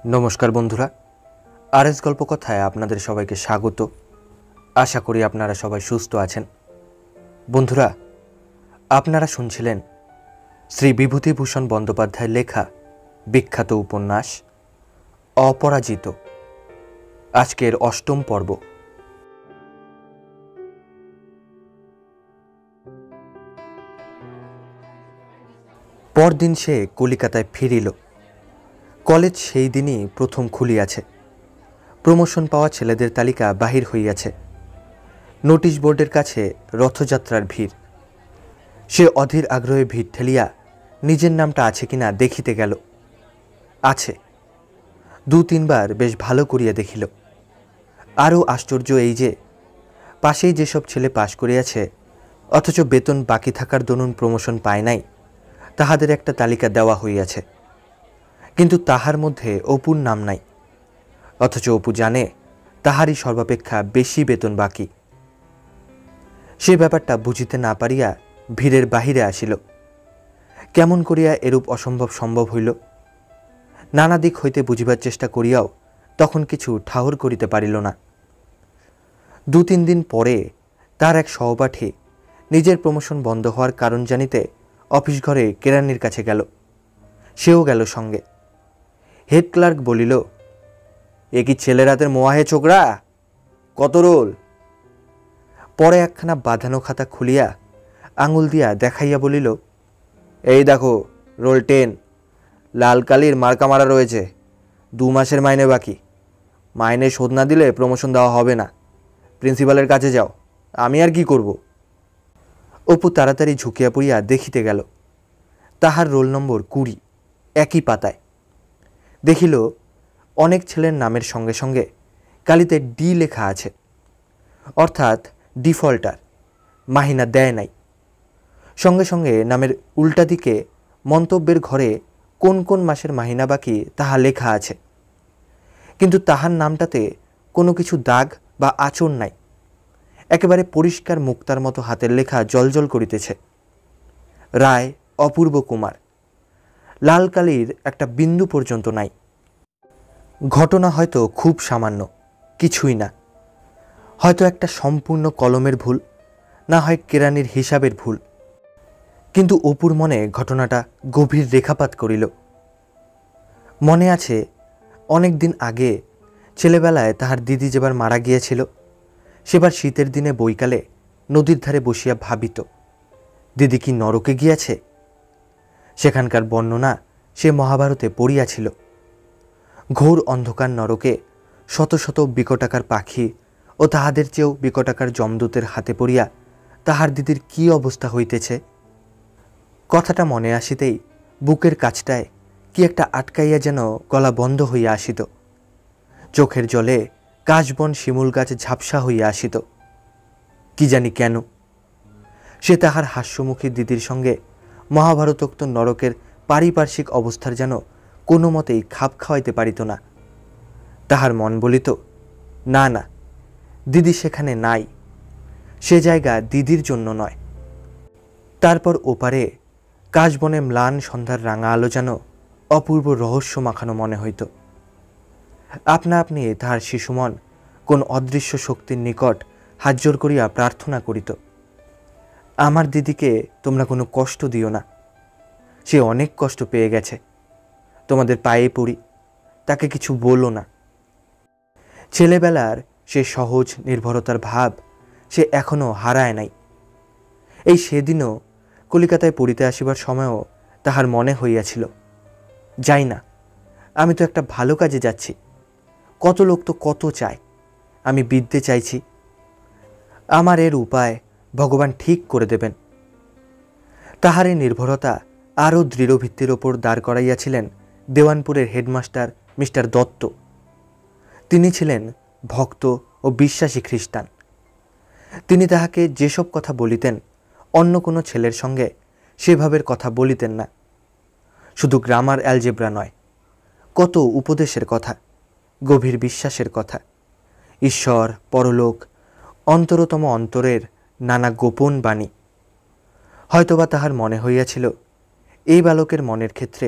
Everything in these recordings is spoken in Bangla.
नमस्कार बंधुरा आरएस गल्प कथाय आपनादेर सबाइके स्वागत। आशा करी आपनारा सबाई सुस्थ आछेन। बंधुरा आपनारा शुनछिलेन श्री विभूतिभूषण बंदोपाध्याय लेखा विख्यात उपन्यास अपराजित आजकेर अष्टम पर्व। परदिन से कलिकाताय फिरिल। कलेज सेई दिनई प्रथम खुलियाछे। प्रमोशन पावा छेलेदेर तालिका बाहिर हइयाछे। नोटिस बोर्डेर काछे रथयात्रार भीड़। से अधीर आग्रहे भीड़ ठेलिया निजेर नामटा आछे किना देखिते गेल। आछे। दु तीनबार बेश भालो करिया देखिल। आरो आश्चर्य एई जे पाशेई जेसब छेले पास करियाछे अथच बेतन बाकी थाकार दरुन प्रमोशन पाय नाई ताहादेर एकटा तालिका देওয়া हइयाछे। किन्तु ताहार मध्य अपुर नाम नाई। अथच अपू जाने ताहारी सर्वापेक्षा बेशी बेतन बाकी। से ब्यापारटा बुझिते ना पारिया भीड़ेर बाहिरे आसिल। केमन करिया एरूप असम्भव सम्भव हइल नाना दिक हইতে बुझिबार चेष्टा करियाओ तखन किछु ठाहर करिते पारिल ना। दु तीन दिन परे तार एक सहपाठी निजेर प्रमोशन बंध हওয়ার कारण जानिते अफिस घरे केरानिर काछे गेल। सेও गेल संगे। हेड क्लार्क बलिल, ए कि छेलेर हातेर मोयाहे छोकरा, कत रोल? परे एकखाना बाँधानो खाता खुलिया आंगुल दिया देखाइया बलिल, एई देखो रोल 10 लाल कालिर मार्का मारा रयेछे। 2 मासेर माइने बाकी। माइने शोध ना दिले प्रमोशन देওয়া হবে ना। प्रिंसिपालेर काछे जाओ, आमी आर कि करब। अपू ताड़ाताड़ी झुकिया पड़िया देखिते गेल। ताहार रोल नम्बर 20 एकई पाताय। देखिल अनेक छेलेर नामेर संगे संगे कालिते डी लेखा आछे, अर्थात डिफल्टार, माहिना देय नाई। संगे संगे नामेर उल्टा दिके मंतब्येर घरे कोन कोन मासेर माहिना बाकी ताहा लेखा आछे। किन्तु ताहार नामटाते कोनो किछु दाग बा आचर नाई। एकेबारे परिष्कार मुक्तार मतो हातेर लेखा जलजल करितेछे। राय अपूर्व कुमार। लाल कालिर एकटा बिंदु पर्यन्त नाई। घटना हयतो खूब सामान्य, किछुई ना। हयतो एकटा सम्पूर्ण कलमेर भूल, ना हय केरानिर हिसाबेर भूल। किन्तु अपुर मने घटनाटा गभीर रेखापात करिल। मने आछे अनेक दिन आगे छेलेबेलाय ताहार दिदी जेबार मारा गियेछिल सेबार शीतेर दिने बैकाले नदीर धारे बसिया भाबित, दिदी कि नरके गियाछे। सेखानकार बर्णना से महाभारते पड़ियाछिल। घोर अंधकार नरके शत शत बिकटाकार पाखी ओ ताहादेर चेয়েও बिकटाकार जमदूतेर हाथे पड़िया ताहार दिदिर कि अवस्था हইতেছে। कथाटा मने आसितेई बुकेर काछटाय कि एकटा आटकाइया जेन गला बंध हइया आसित। चोखेर जले काशबन शिमुल गाछ झापसा हइया आसित। कि जानि केन से ताहार हास्यमुखी दिदिर संगे महाभारतोक्त नरकेर पारिपार्श्विक अवस्थार जेन कोनो मतेई खाप खाওয়াইতে पारित ना। ताहार मन बलित, ना ना, दिदी सेखाने नाई, से जायगा दिदिर जन्य नय। तारपर ओपारे काशबने म्लान सन्ध्यार रांगा आलो जेन अपूर्व रहस्य माखानो मने हইত। आपना आपनी ताहार शिशुमन कोन अदृश्य शक्तिर निकट हाथ जोड़ करिया प्रार्थना करित, आमार दिदिके तोमरा कोनो कष्ट दिओ ना। से अनेक कष्ट पेये गेछे। तोमादेर पाये पड़ि, ताके किछु बोलो ना। छेलेबेलार से सहज निर्भरतार भाव से एखोनो हाराय नाई। एई सेदिनो कलिकाताय पड़िते आसिबार समयও ताहार मने हइयाछिल, जाई ना, आमी तो एकटा भालो काजे जाচ্ছি। कत लोक तो कत चाय, आमी बिद्যে चाইছি। आमार एर उपाय भगवान ठीक करे देबेन। ताहार এই निर्भरता आरो दृढ़ भित्तिर ओपर दाঁড় করাইয়াছিলেন देवानपुरेर हेडमास्टार मिस्टार दत्त। तिनि छिलेन भक्त ओ विश्वासी ख्रिस्टान। तिनि ताहाके जेसब कथा बलितेन अन्य कोनो छेलेर संगे सेभावेर कथा बलितेन ना। शुधु ग्रामार अलजेब्रा नय, कत उपदेशेर कथा, गभीर विश्वासेर कथा, ईश्वर परलोक अंतरतम अंतरेर नाना गोपन बाणी। हयतोबा ताहार मने हइयाछिल এই বালকের মনের ক্ষেত্রে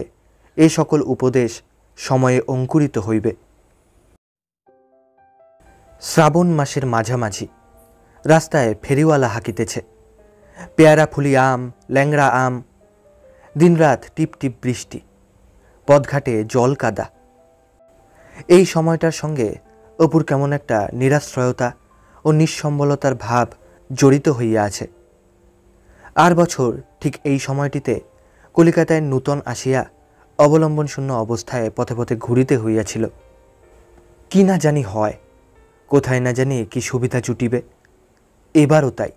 এই সকল উপদেশ সময়ে অঙ্কুরিত হইবে। শ্রাবণ মাসের মাঝামাঝি রাস্তায় ফেরিওয়ালা হাঁকিতেছে। পেয়ারা ফুলি আম, ল্যাংড়া আম। দিনরাত টিপ টিপ বৃষ্টি, পথঘাটে জল কাদা। এই সময়টার সঙ্গে অপুর কেমন একটা নিরাশ্রয়তা ও নিঃসম্বলতার ভাব জড়িত হইয়া আছে। আর বছর ঠিক এই সময়টিতে কলিকাতায় নূতন আসিয়া অবলম্বন শূন্য অবস্থায় পথে পথে ঘুরিতে হইয়াছিল। কি না জানি হয়, কোথায় না জানি কি সুবিধা জুটিবে। এবারও তাই।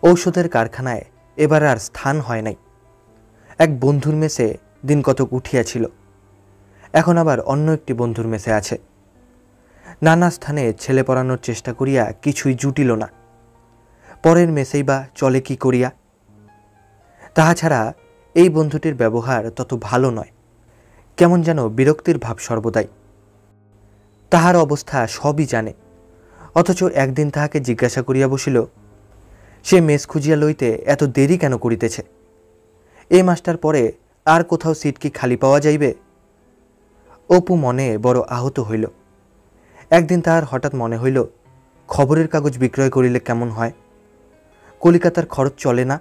ঔষধের কারখানায় এবার আর স্থান হয় নাই। এক বন্ধুর মেসে দিন কতক উঠিয়াছিল, এখন আবার অন্য একটি বন্ধুর মেসে আছে। নানা স্থানে ছেলে পড়ানোর চেষ্টা করিয়া কিছুই জুটিল না। পরের মেসেই বা চলে কি করিয়া? তাহা ছাড়া এই বন্ধুটির ব্যবহার তত ভালো নয়, কেমন যেন বিরক্তির ভাব সর্বদাই। তাহার অবস্থা সবই জানে, অথচ একদিন তাহাকে জিজ্ঞাসা করিয়া বসিল, সে মেস খুঁজিয়া লইতে এত দেরি কেন করিতেছে? এই মাসটার পরে আর কোথাও সিট কি খালি পাওয়া যাইবে? অপু মনে বড় আহত হইল। একদিন তাহার হঠাৎ মনে হইল, খবরের কাগজ বিক্রয় করিলে কেমন হয়? কলিকাতার খরচ চলে না,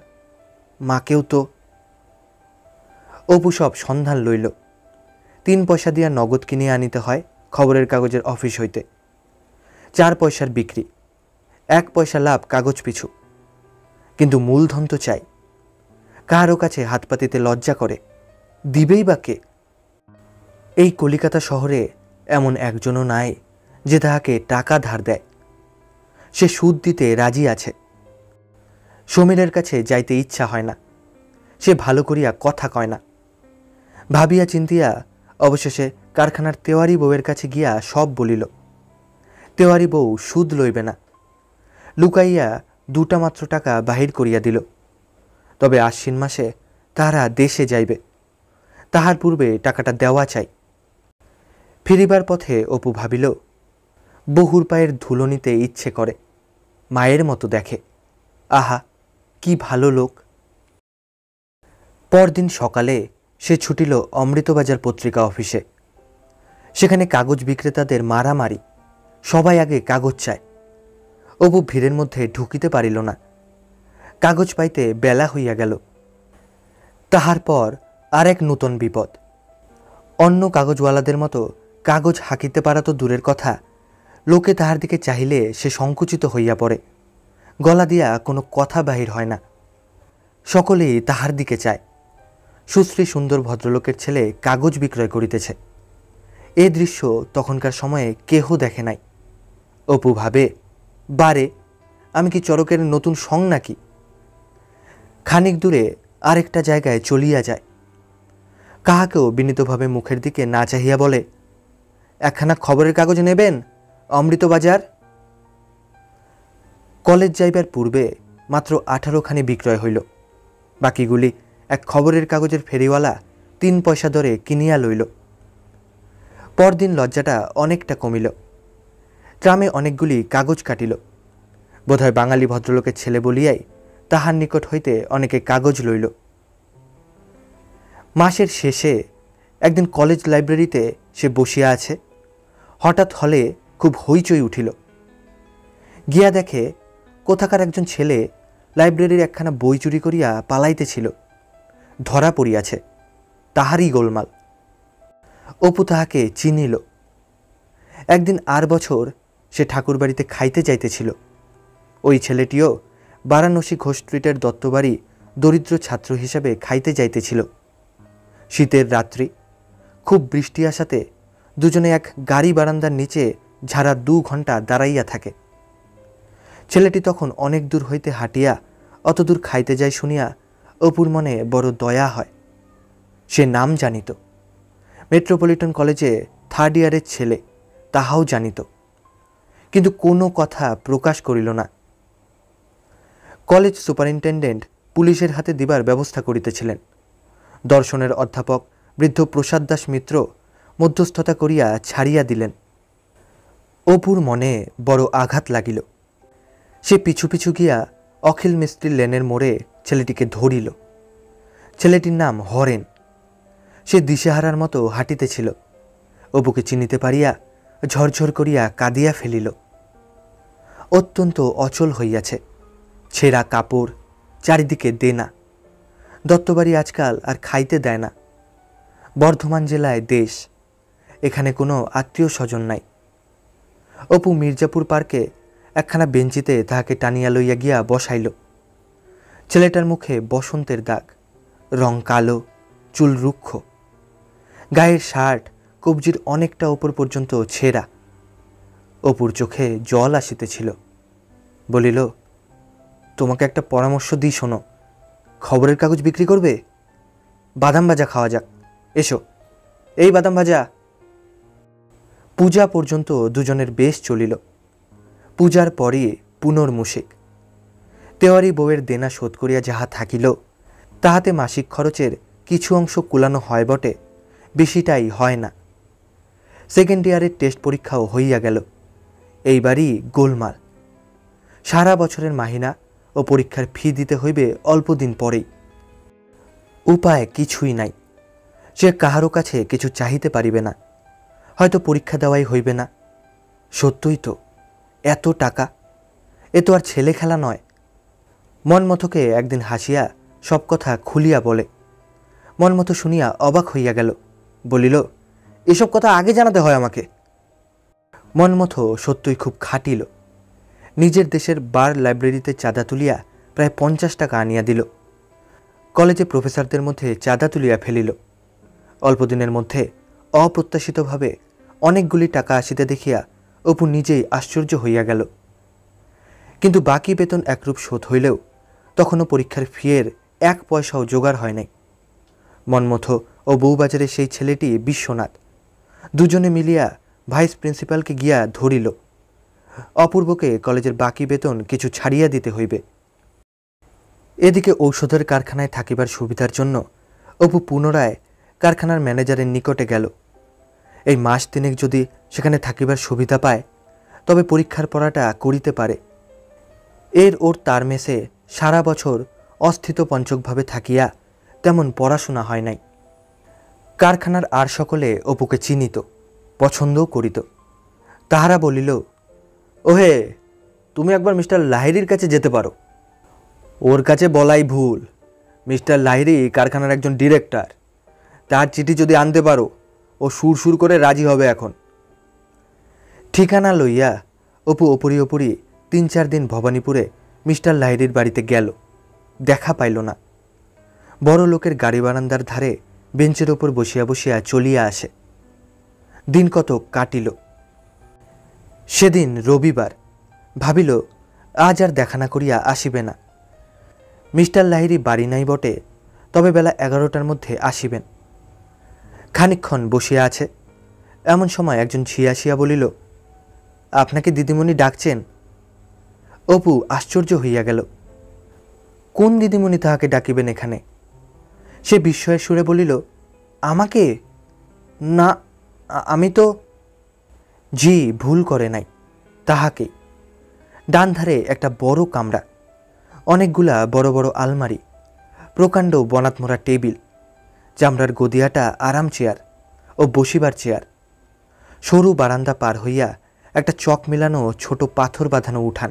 মাকেও তো। অপু সব সন্ধান লইল। 3 পয়সা দিয়া নগদ কিনিয়া আনিতে হয় খবরের কাগজের অফিস হইতে। 4 পয়সার বিক্রি, 1 পয়সা লাভ কাগজ পিছু। কিন্তু মূলধন তো চাই। কাহারও কাছে হাত পাতিতে লজ্জা করে, দিবেই বা কে? এই কলিকাতা শহরে এমন একজনও নাই যে তাহাকে টাকা ধার দেয়। সে সুদ দিতে রাজি আছে। সমীরের কাছে যাইতে ইচ্ছা হয় না, সে ভালো করিয়া কথা কয় না। ভাবিয়া চিন্তিয়া অবশেষে কারখানার তেওয়ারি বউয়ের কাছে গিয়া সব বলিল। তেওয়ারি বউ সুদ লইবে না, লুকাইয়া 2টা মাত্র টাকা বাহির করিয়া দিল। তবে আশ্বিন মাসে তাহারা দেশে যাইবে, তাহার পূর্বে টাকাটা দেওয়া চাই। ফিরিবার পথে অপু ভাবিল, বহুর পায়ের ধুলো নিতে ইচ্ছে করে, মায়ের মতো দেখে। আহা, কি ভালো লোক। পরদিন সকালে সে ছুটিল অমৃতবাজার পত্রিকা অফিসে। সেখানে কাগজ বিক্রেতাদের মারামারি, সবাই আগে কাগজ চায়। অপু ভিড়ের মধ্যে ঢুকিতে পারিল না। কাগজ পাইতে বেলা হইয়া গেল। তাহার পর আর এক নূতন বিপদ। অন্য কাগজওয়ালাদের মতো কাগজ হাঁকিতে পারা তো দূরের কথা, লোকে তাহার দিকে চাহিলে সে সংকুচিত হইয়া পড়ে। গলা দিয়া কোনো কথা বাহির হয় না। সকলেই তাহার দিকে চায়। সুশ্রী সুন্দর ভদ্রলোকের ছেলে কাগজ বিক্রয় করিতেছে। এ দৃশ্য তখনকার সময়ে কেহ দেখে নাই। অপু ভাবে, বারে, আমি কি চরকের নতুন সং নাকি? খানিক দূরে আরেকটা জায়গায় চলিয়া যায়। কাহাকেও বিনীতভাবে মুখের দিকে না চাহিয়া বলে, একখানা খবরের কাগজ নেবেন, অমৃতবাজার। কলেজ যাইবার পূর্বে মাত্র 18খানি বিক্রয় হইল। বাকিগুলি এক খবরের কাগজের ফেরিওয়ালা 3 পয়সা দরে কিনিয়া লইল। পরদিন লজ্জাটা অনেকটা কমিল। ট্রামে অনেকগুলি কাগজ কাটিল। বোধহয় বাঙালি ভদ্রলোকের ছেলে বলিয়াই তাহার নিকট হইতে অনেকে কাগজ লইল। মাসের শেষে একদিন কলেজ লাইব্রেরিতে সে বসিয়া আছে। হঠাৎ হলে খুব হইচই উঠিল। গিয়া দেখে কোথাকার একজন ছেলে লাইব্রেরির একখানা বই চুরি করিয়া পালাইতেছিল। ধরা পড়িয়াছে, তাহারই গোলমাল। অপু তাহাকে চিনিল। একদিন আর বছর সে ঠাকুরবাড়িতে খাইতে যাইতেছিল। ওই ছেলেটিও বারাণসী ঘোষ স্ট্রিটের দত্তবাড়ি দরিদ্র ছাত্র হিসাবে খাইতে যাইতেছিল। শীতের রাত্রি, খুব বৃষ্টি আসাতে দুজনে এক গাড়ি বারান্দার নিচে ঝাড়া 2 ঘন্টা দাঁড়াইয়া থাকে। ছেলেটি তখন অনেক দূর হইতে হাঁটিয়া অত দূর খাইতে যায় শুনিয়া অপুর মনে বড় দয়া হয়। সে নাম জানিত, মেট্রোপলিটন কলেজে 3rd ইয়ারের ছেলে, তাহাও জানিত, কিন্তু কোনো কথা প্রকাশ করিল না। কলেজ সুপারিনটেন্ডেন্ট পুলিশের হাতে দিবার ব্যবস্থা করিতেছিলেন। দর্শনের অধ্যাপক বৃদ্ধ প্রসাদ দাস মিত্র মধ্যস্থতা করিয়া ছাড়িয়া দিলেন। অপুর মনে বড় আঘাত লাগিল। সে পিছু পিছু গিয়া অখিল মিস্ত্রি লেনের মোড়ে ছেলেটিকে ধরিল। ছেলেটির নাম হরেন। সে দিশেহারার মতো হাঁটিতেছিল। অপুকে চিনিতে পারিয়া ঝরঝর করিয়া কাঁদিয়া ফেলিল। অত্যন্ত অচল হইয়াছে। ছেঁড়া কাপড়, চারিদিকে দেনা। দত্তবাড়ি আজকাল আর খাইতে দেয় না। বর্ধমান জেলায় দেশ, এখানে কোনো আত্মীয় স্বজন নাই। অপু মির্জাপুর পার্কে একখানা বেঞ্চিতে তাহাকে টানিয়া লইয়া গিয়া বসাইল। ছেলেটার মুখে বসন্তের দাগ, রং কালো, চুল রুক্ষ, গায়ের শার্ট কবজির অনেকটা ওপর পর্যন্ত ছেঁড়া। অপুর চোখে জল আসিতেছিল। বলিল, তোমাকে একটা পরামর্শ দিই, শোনো। খবরের কাগজ বিক্রি করবে? বাদাম ভাজা খাওয়া যাক, এসো। এই বাদাম ভাজা। পূজা পর্যন্ত দুজনের বেশ চলিল। পূজার পরই পুনর্মূষিক। তেওয়ারি বউয়ের দেনা শোধ করিয়া যাহা থাকিল, তাহাতে মাসিক খরচের কিছু অংশ কুলানো হয় বটে, বেশিটাই হয় না। সেকেন্ড ইয়ারের টেস্ট পরীক্ষাও হইয়া গেল। এইবারই গোলমাল। সারা বছরের মাহিনা ও পরীক্ষার ফি দিতে হইবে অল্প দিন পরেই। উপায় কিছুই নাই। সে কাহারও কাছে কিছু চাহিতে পারিবে না। হয়তো পরীক্ষা দেওয়াই হইবে না। সত্যই তো, এত টাকা, এ তো আর ছেলে খেলা নয়। মনমথকে একদিন হাসিয়া সব কথা খুলিয়া বলে। মনমথ শুনিয়া অবাক হইয়া গেল। বলিল, এসব কথা আগে জানাতে হয় আমাকে। মনমথ সত্যই খুব খাটিল। নিজের দেশের বার লাইব্রেরিতে চাঁদা তুলিয়া প্রায় 50 টাকা আনিয়া দিল। কলেজে প্রফেসরদের মধ্যে চাঁদা তুলিয়া ফেলিল। অল্পদিনের মধ্যে অপ্রত্যাশিতভাবে অনেকগুলি টাকা আসিতে দেখিয়া অপু নিজেই আশ্চর্য হইয়া গেল। কিন্তু বাকি বেতন একরূপ শোধ হইলেও তখনও পরীক্ষার ফিয়ের 1 পয়সাও জোগাড় হয় নাই। মনমথ ও বউবাজারের সেই ছেলেটি বিশ্বনাথ দুজনে মিলিয়া ভাইস প্রিন্সিপালকে গিয়া ধরিল। অপূর্বকে কলেজের বাকি বেতন কিছু ছাড়িয়া দিতে হইবে। এদিকে ঔষধের কারখানায় থাকিবার সুবিধার জন্য অপু পুনরায় কারখানার ম্যানেজারের নিকটে গেল। এই মাস তিনেক যদি সেখানে থাকিবার সুবিধা পায়, তবে পরীক্ষার পড়াটা করিতে পারে। ওর তার মেসে সারা বছর অস্থিতপঞ্চকভাবে থাকিয়া তেমন পড়াশোনা হয় নাই। কারখানার আর সকলে অপুকে চিনিত, পছন্দও করিত। তাহারা বলিল, ওহে, তুমি একবার মিস্টার লাহিড়ির কাছে যেতে পারো। ওর কাছে বলাই ভুল। মিস্টার লাহিড়ি কারখানার একজন ডিরেক্টর। তার চিঠি যদি আনতে পারো, ও সুর করে রাজি হবে এখন। ঠিকানা লইয়া অপু ওপরি 3-4 দিন ভবানীপুরে মিস্টার লাহিড়ির বাড়িতে গেল। দেখা পাইল না। বড় লোকের গাড়ি বারান্দার ধারে বেঞ্চের ওপর বসিয়া বসিয়া চলিয়া আসে। দিন কত কাটিল। সেদিন রবিবার। ভাবিল আজ আর দেখা না করিয়া আসিবে না। মিস্টার লাহিড়ি বাড়ি নাই বটে, তবে বেলা 11টার মধ্যে আসিবেন। খানিকক্ষণ বসিয়া আছে, এমন সময় একজন ঝিয়া আসিয়া বলিল, আপনাকে দিদিমণি ডাকছেন। অপু আশ্চর্য হইয়া গেল। কোন দিদিমণি তাহাকে ডাকিবেন এখানে? সে বিস্ময়ের সুরে বলিল, আমাকে? না, আমি তো। জি ভুল করে নাই, তাহাকেই। ডান ধারে একটা বড় কামরা, অনেকগুলা বড় বড় আলমারি, প্রকাণ্ড বনাতমোড়া টেবিল, চামড়ার গদিয়াটা আরাম চেয়ার ও বসিবার চেয়ার। সরু বারান্দা পার হইয়া একটা চক মিলানো ছোট পাথর বাঁধানো উঠান।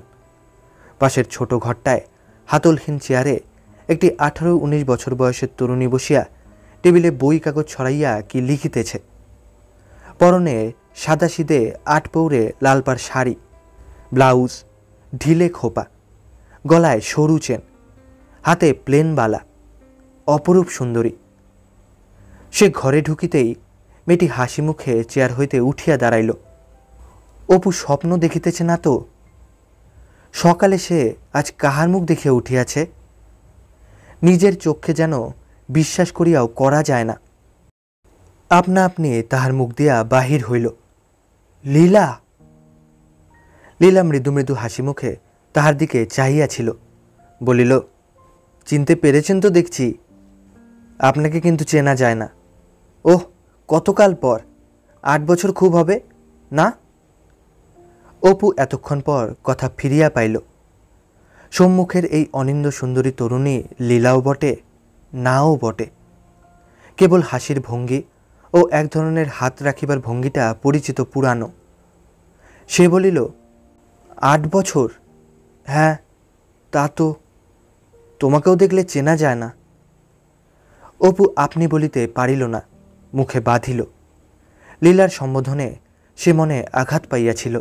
পাশের ছোট ঘরটায় হাতলহীন চেয়ারে একটি 18-19 বছর বয়সের তরুণী বসিয়া টেবিলে বই কাগজ ছড়াইয়া কি লিখিতেছে। পরনে সাদাসিদে 8 পৌরে লালপাড় শাড়ি, ব্লাউজ ঢিলে খোপা, গলায় সরু চেন, হাতে প্লেন বালা, অপরূপ সুন্দরী। সে ঘরে ঢুকিতেই মেয়েটি হাসি মুখে চেয়ার হইতে উঠিয়া দাঁড়াইল। অপু স্বপ্ন দেখিতেছে না তো? সকালে সে আজ কাহার মুখ দেখিয়া উঠিয়াছে? নিজের চক্ষে যেন বিশ্বাস করিয়াও করা যায় না। আপনা আপনি তাহার মুখ দিয়া বাহির হইল, লীলা। লীলা মৃদু মৃদু হাসি মুখে তাহার দিকে চাহিয়াছিল। বলিল, চিনতে পেরেছেন তো দেখছি। আপনাকে কিন্তু চেনা যায় না। ওহ, কতকাল পর। 8 বছর খুব হবে না? অপু এতক্ষণ পর কথা ফিরিয়া পাইল। সম্মুখের এই অনিন্দ সুন্দরী তরুণী লীলাও বটে, নাও বটে। কেবল হাসির ভঙ্গি ও এক ধরনের হাত রাখিবার ভঙ্গিটা পরিচিত পুরানো। সে বলিল, 8 বছর? হ্যাঁ, তা তো তোমাকেও দেখলে চেনা যায় না। অপু আপনি বলিতে পারিল না, মুখে বাঁধিল। লীলার সম্বোধনে সে মনে আঘাত পাইয়াছিল।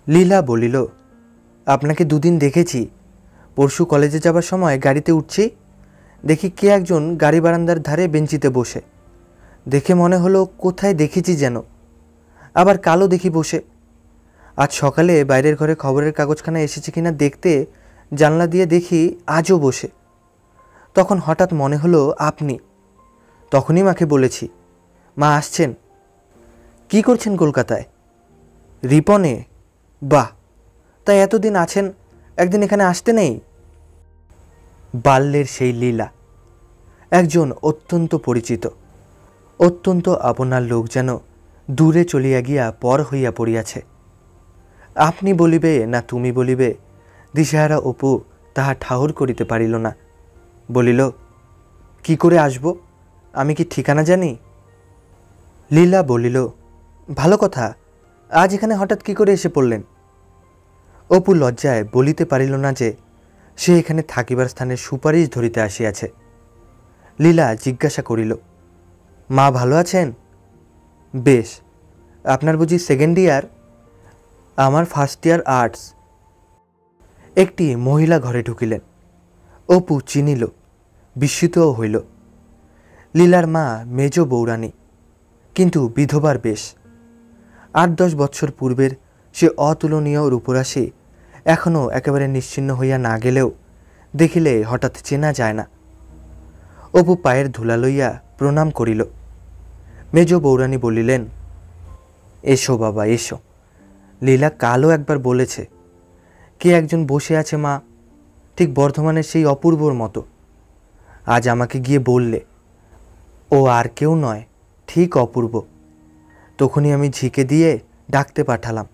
লীলা বলিল, আপনাকে 2 দিন দেখেছি। পরশু কলেজে যাবার সময় গাড়িতে উঠছি, দেখি কে একজন গাড়ি বারান্দার ধারে বেঞ্চিতে বসে। দেখে মনে হলো কোথায় দেখেছি যেন। আবার কালও দেখি বসে। আজ সকালে বাইরের ঘরে খবরের কাগজখানা এসেছে কিনা দেখতে জানলা দিয়ে দেখি আজও বসে। তখন হঠাৎ মনে হলো আপনি। তখনই মাকে বলেছি, মা আসছেন। কি করছেন কলকাতায়? রিপনে? বাহ, তাই এতদিন আছেন, একদিন এখানে আসতে নেই? বাল্যের সেই লীলা, একজন অত্যন্ত পরিচিত, অত্যন্ত আপনার লোক যেন দূরে চলিয়া গিয়া পর হইয়া পড়িয়াছে। আপনি বলিবে না তুমি বলিবে, দিশেহারা অপু তাহা ঠাহর করিতে পারিল না। বলিল, কি করে আসব? আমি কি ঠিকানা জানি? লীলা বলিল, ভালো কথা, আজ এখানে হঠাৎ কি করে এসে পড়লেন? অপু লজ্জায় বলিতে পারিল না যে সে এখানে থাকিবার স্থানের সুপারিশ ধরিতে আসিয়াছে। লীলা জিজ্ঞাসা করিল, মা ভালো আছেন? বেশ। আপনার বুঝি 2nd ইয়ার? আমার 1st ইয়ার আর্টস। একটি মহিলা ঘরে ঢুকিলেন। অপু চিনিল, বিস্মিতও হইল। লীলার মা মেজ বৌরানী, কিন্তু বিধবার বেশ। 8-10 বৎসর পূর্বের সে অতুলনীয় রূপরাশি এখনও একেবারে নিশ্চিহ্ন হইয়া না গেলেও দেখিলে হঠাৎ চেনা যায় না। অপু পায়ের ধুলা লইয়া প্রণাম করিল। মেজ বৌরানী বলিলেন, এসো বাবা এসো। লীলা কালও একবার বলেছে, কে একজন বসে আছে মা, ঠিক বর্ধমানের সেই অপূর্বর মতো। আজ আমাকে গিয়ে বললে, ও আর কেউ নয়, ঠিক অপূর্ব। তখনই আমি ঝিকে দিয়ে ডাকতে পাঠালাম,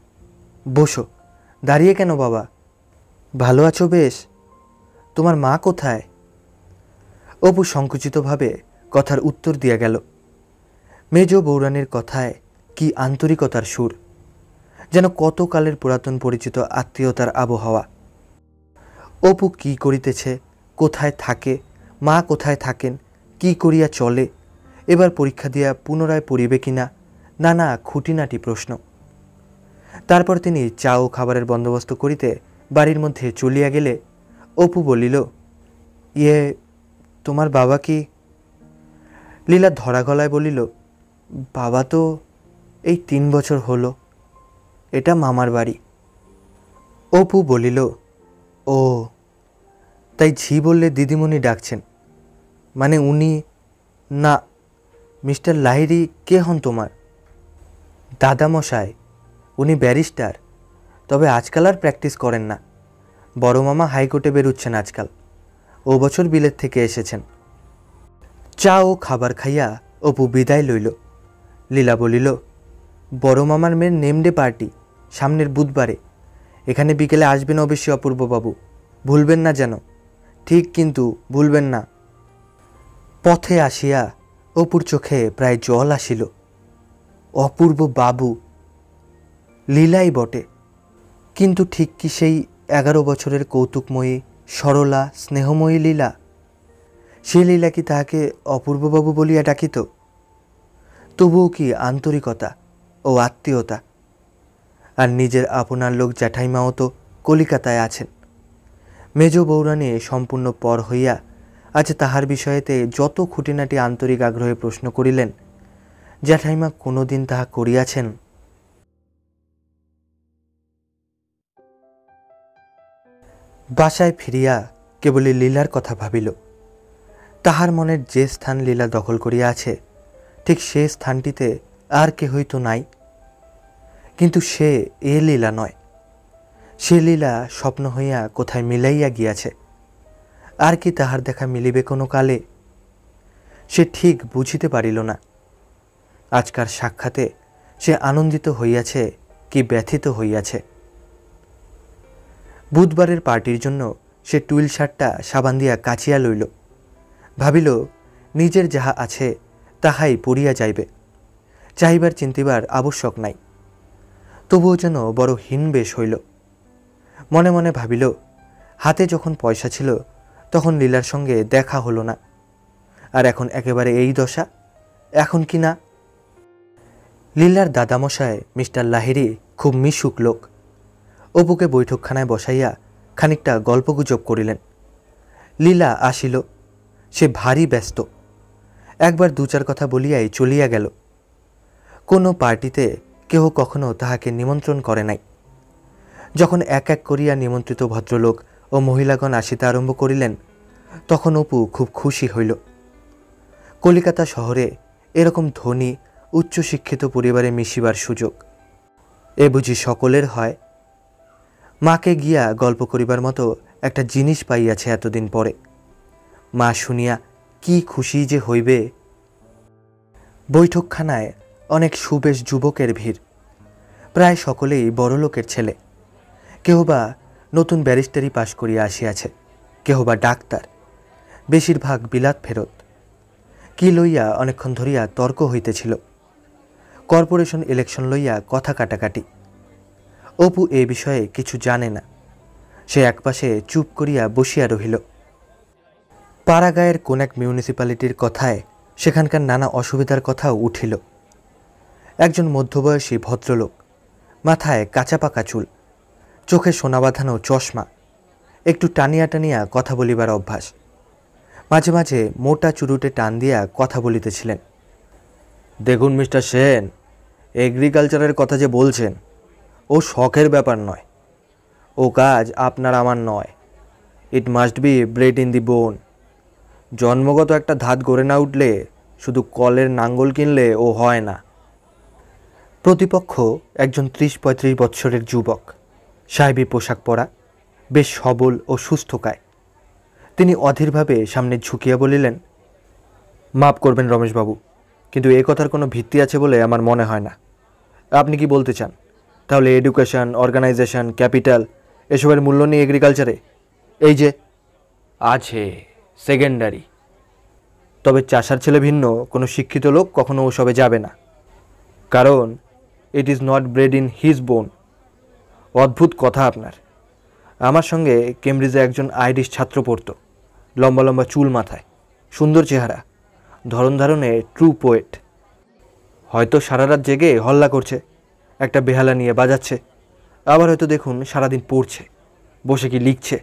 বসো। দাঁড়িয়ে কেন বাবা? ভালো আছো বেশ? তোমার মা কোথায়? অপু সংকুচিতভাবে কথার উত্তর দিয়া গেল। মেজ বৌরানীর কথায় কি আন্তরিকতার সুর, যেন কত কালের পুরাতন পরিচিত আত্মীয়তার আবহাওয়া। অপু কি করিতেছে, কোথায় থাকে, মা কোথায় থাকেন, কি করিয়া চলে, এবার পরীক্ষা দিয়া পুনরায় পড়িবে কিনা, নানা খুঁটিনাটি প্রশ্ন। তারপর তিনি চা ও খাবারের বন্দোবস্ত করিতে বাড়ির মধ্যে চলিয়া গেলে অপু বলিল, ইয়ে, তোমার বাবা কি? লীলা ধরা গলায় বলিল, বাবা তো এই 3 বছর হলো, এটা মামার বাড়ি। অপু বলিল, ও তাই ঝি বললে দিদিমণি ডাকছেন? মানে উনি? না, মিস্টার লাহিড়ী কে হন তোমার? দাদামশাই, উনি ব্যারিস্টার, তবে আজকাল আর প্র্যাকটিস করেন না। বড় মামা হাইকোর্টে বেরুচ্ছেন আজকাল, ও বছর বিলেত থেকে এসেছেন। চা ও খাবার খাইয়া অপু বিদায় লইল। লীলা বলিল, বড় মামার মেয়ের নেমডে পার্টি সামনের বুধবারে, এখানে বিকেলে আসবেন অবশ্যই অপূর্ববাবু, ভুলবেন না যেন। ঠিক কিন্তু ভুলবেন না। পথে আসিয়া অপুর চোখে প্রায় জল আসিল। অপূর্ব বাবু, লীলাই বটে, কিন্তু ঠিক কি সেই 11 বছরের কৌতুকময়ী সরলা স্নেহময়ী লীলা? সে লীলা কি তাহাকে অপূর্ববাবু বলিয়া ডাকিত? তবুও কি আন্তরিকতা ও আত্মীয়তা। আর নিজের আপনার লোক জ্যাঠাইমাও তো কলিকাতায় আছেন। মেজ বৌরানী সম্পূর্ণ পর হইয়া আজ তাহার বিষয়েতে যত খুঁটিনাটি আন্তরিক আগ্রহে প্রশ্ন করিলেন, জ্যাঠাইমা কোনোদিন তাহা করিয়াছেন? বাসায় ফিরিয়া কেবলই লীলার কথা ভাবিল। তাহার মনের যে স্থান লীলা দখল করিয়া আছে, ঠিক সে স্থানটিতে আর কেহই তো নাই। কিন্তু সে এ লীলা নয়। সে লীলা স্বপ্ন হইয়া কোথায় মিলাইয়া গিয়াছে। আর কি তাহার দেখা মিলিবে কোনো কালে? সে ঠিক বুঝিতে পারিল না। আজকার সাক্ষাতে সে আনন্দিত হইয়াছে কি ব্যথিত হইয়াছে। বুধবারের পার্টির জন্য সে টুইল শার্টটা সাবান দিয়া কাচিয়া লইল। ভাবিল নিজের যাহা আছে তাহাই পড়িয়া যাইবে, চাহিবার চিন্তিবার আবশ্যক নাই। তবুও যেন বড় হীনবেশ হইল। মনে মনে ভাবিল, হাতে যখন পয়সা ছিল তখন লীলার সঙ্গে দেখা হলো না, আর এখন একেবারে এই দশা, এখন কি না? লীলার দাদামশায় মিস্টার লাহিড়ী খুব মিশুক লোক। অপুকে বৈঠকখানায় বসাইয়া খানিকটা গল্পগুজব করিলেন। লীলা আসিল। সে ভারী ব্যস্ত। একবার দু চার কথা বলিয়াই চলিয়া গেল। কোনো পার্টিতে কেহ কখনো তাহাকে নিমন্ত্রণ করে নাই। যখন এক এক করিয়া নিমন্ত্রিত ভদ্রলোক ও মহিলাগণ আসিতে আরম্ভ করিলেন, তখন অপু খুব খুশি হইল। কলিকাতা শহরে এরকম ধনী উচ্চশিক্ষিত পরিবারে মিশিবার সুযোগ এ বুঝি সকলের হয়? মাকে গিয়া গল্প করিবার মতো একটা জিনিস পাইয়াছে এতদিন পরে। মা শুনিয়া কি খুশি যে হইবে। বৈঠকখানায় অনেক সুবেশ যুবকের ভিড়। প্রায় সকলেই বড়লোকের ছেলে। কেহ বা নতুন ব্যারিস্টারি পাশ করিয়া আসিয়াছে, কেহ বা ডাক্তার, বেশিরভাগ বিলাত ফেরত। কি লইয়া অনেকক্ষণ ধরিয়া তর্ক হইতেছিল। কর্পোরেশন ইলেকশন লইয়া কথা কাটাকাটি। অপু এ বিষয়ে কিছু জানে না। সে একপাশে চুপ করিয়া বসিয়া রহিল। পাড়াগাঁয়ের কোন এক মিউনিসিপ্যালিটির কথায় সেখানকার নানা অসুবিধার কথাও উঠিল। একজন মধ্যবয়সী ভদ্রলোক, মাথায় কাঁচা পাকা চুল, চোখে সোনা বাঁধানো চশমা, একটু টানিয়া টানিয়া কথা বলিবার অভ্যাস। মাঝে মাঝে মোটা চুরুটে টান দিয়া কথা বলিতেছিলেন। দেখুন মিস্টার সেন, এগ্রিকালচারের কথা যে বলছেন, ও শখের ব্যাপার নয়। ও কাজ আপনার আমার নয়। It must be bread in the বোন। জন্মগত একটা ধাত গড়ে না উঠলে শুধু কলের নাঙ্গল কিনলে ও হয় না। প্রতিপক্ষ একজন ৩০-৩৫ বৎসরের যুবক, সাহেবী পোশাক পরা, বেশ সবল ও সুস্থকায়। তিনি অধীরভাবে সামনে ঝুঁকিয়া বলিলেন, মাপ করবেন রমেশবাবু, কিন্তু এ কথার কোনো ভিত্তি আছে বলে আমার মনে হয় না। আপনি কি বলতে চান, তাহলে এডুকেশন, অর্গানাইজেশন, ক্যাপিটাল এসবের মূল্য নেই এগ্রিকালচারে? এই যে আছে সেকেন্ডারি। তবে চাষার ছেলে ভিন্ন কোনো শিক্ষিত লোক কখনো ওসবে যাবে না, কারণ it is not bread in his বোন। অদ্ভুত কথা আপনার। আমার সঙ্গে কেমব্রিজে একজন আইরিশ ছাত্র পড়তো, লম্বা লম্বা চুল মাথায়, সুন্দর চেহারা, ধরন ধারণে ট্রু পোয়েট। হয়তো সারা রাত জেগে হল্লা করছে, একটা বেহালা নিয়ে বাজাচ্ছে, আবার হয়তো দেখুন সারাদিন পড়ছে, বসে কি লিখছে,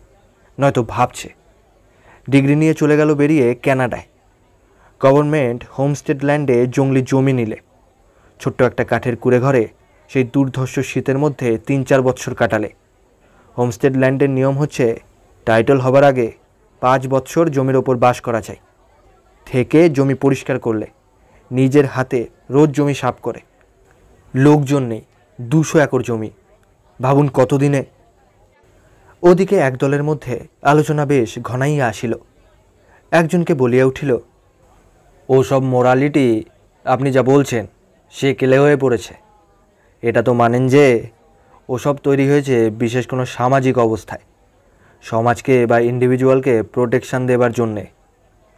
নয়তো ভাবছে। ডিগ্রি নিয়ে চলে গেল বেরিয়ে ক্যানাডায়। গভর্নমেন্ট হোমস্টেড ল্যান্ডে জঙ্গলি জমি নিলে ছোট্ট একটা কাঠের কুড়ে ঘরে সেই দুর্ধর্ষ শীতের মধ্যে ৩-৪ বৎসর কাটালে। হোমস্টেড ল্যান্ডের নিয়ম হচ্ছে, টাইটল হবার আগে 5 বৎসর জমির ওপর বাস করা চাই। থেকে জমি পরিষ্কার করলে নিজের হাতে রোজ জমি সাফ করে। লোকজন নেই, 200 একর জমি। ভাবুন কতদিনে। ওদিকে এক দলের মধ্যে আলোচনা বেশ ঘনাইয়া আসিল। একজনকে বলিয়া উঠিল, ও সব মোরালিটি আপনি যা বলছেন সে কেলে হয়ে পড়েছে। এটা তো মানেন যে ওসব তৈরি হয়েছে বিশেষ কোনো সামাজিক অবস্থায়, সমাজকে বা ইন্ডিভিজুয়ালকে প্রোটেকশন দেবার জন্যে।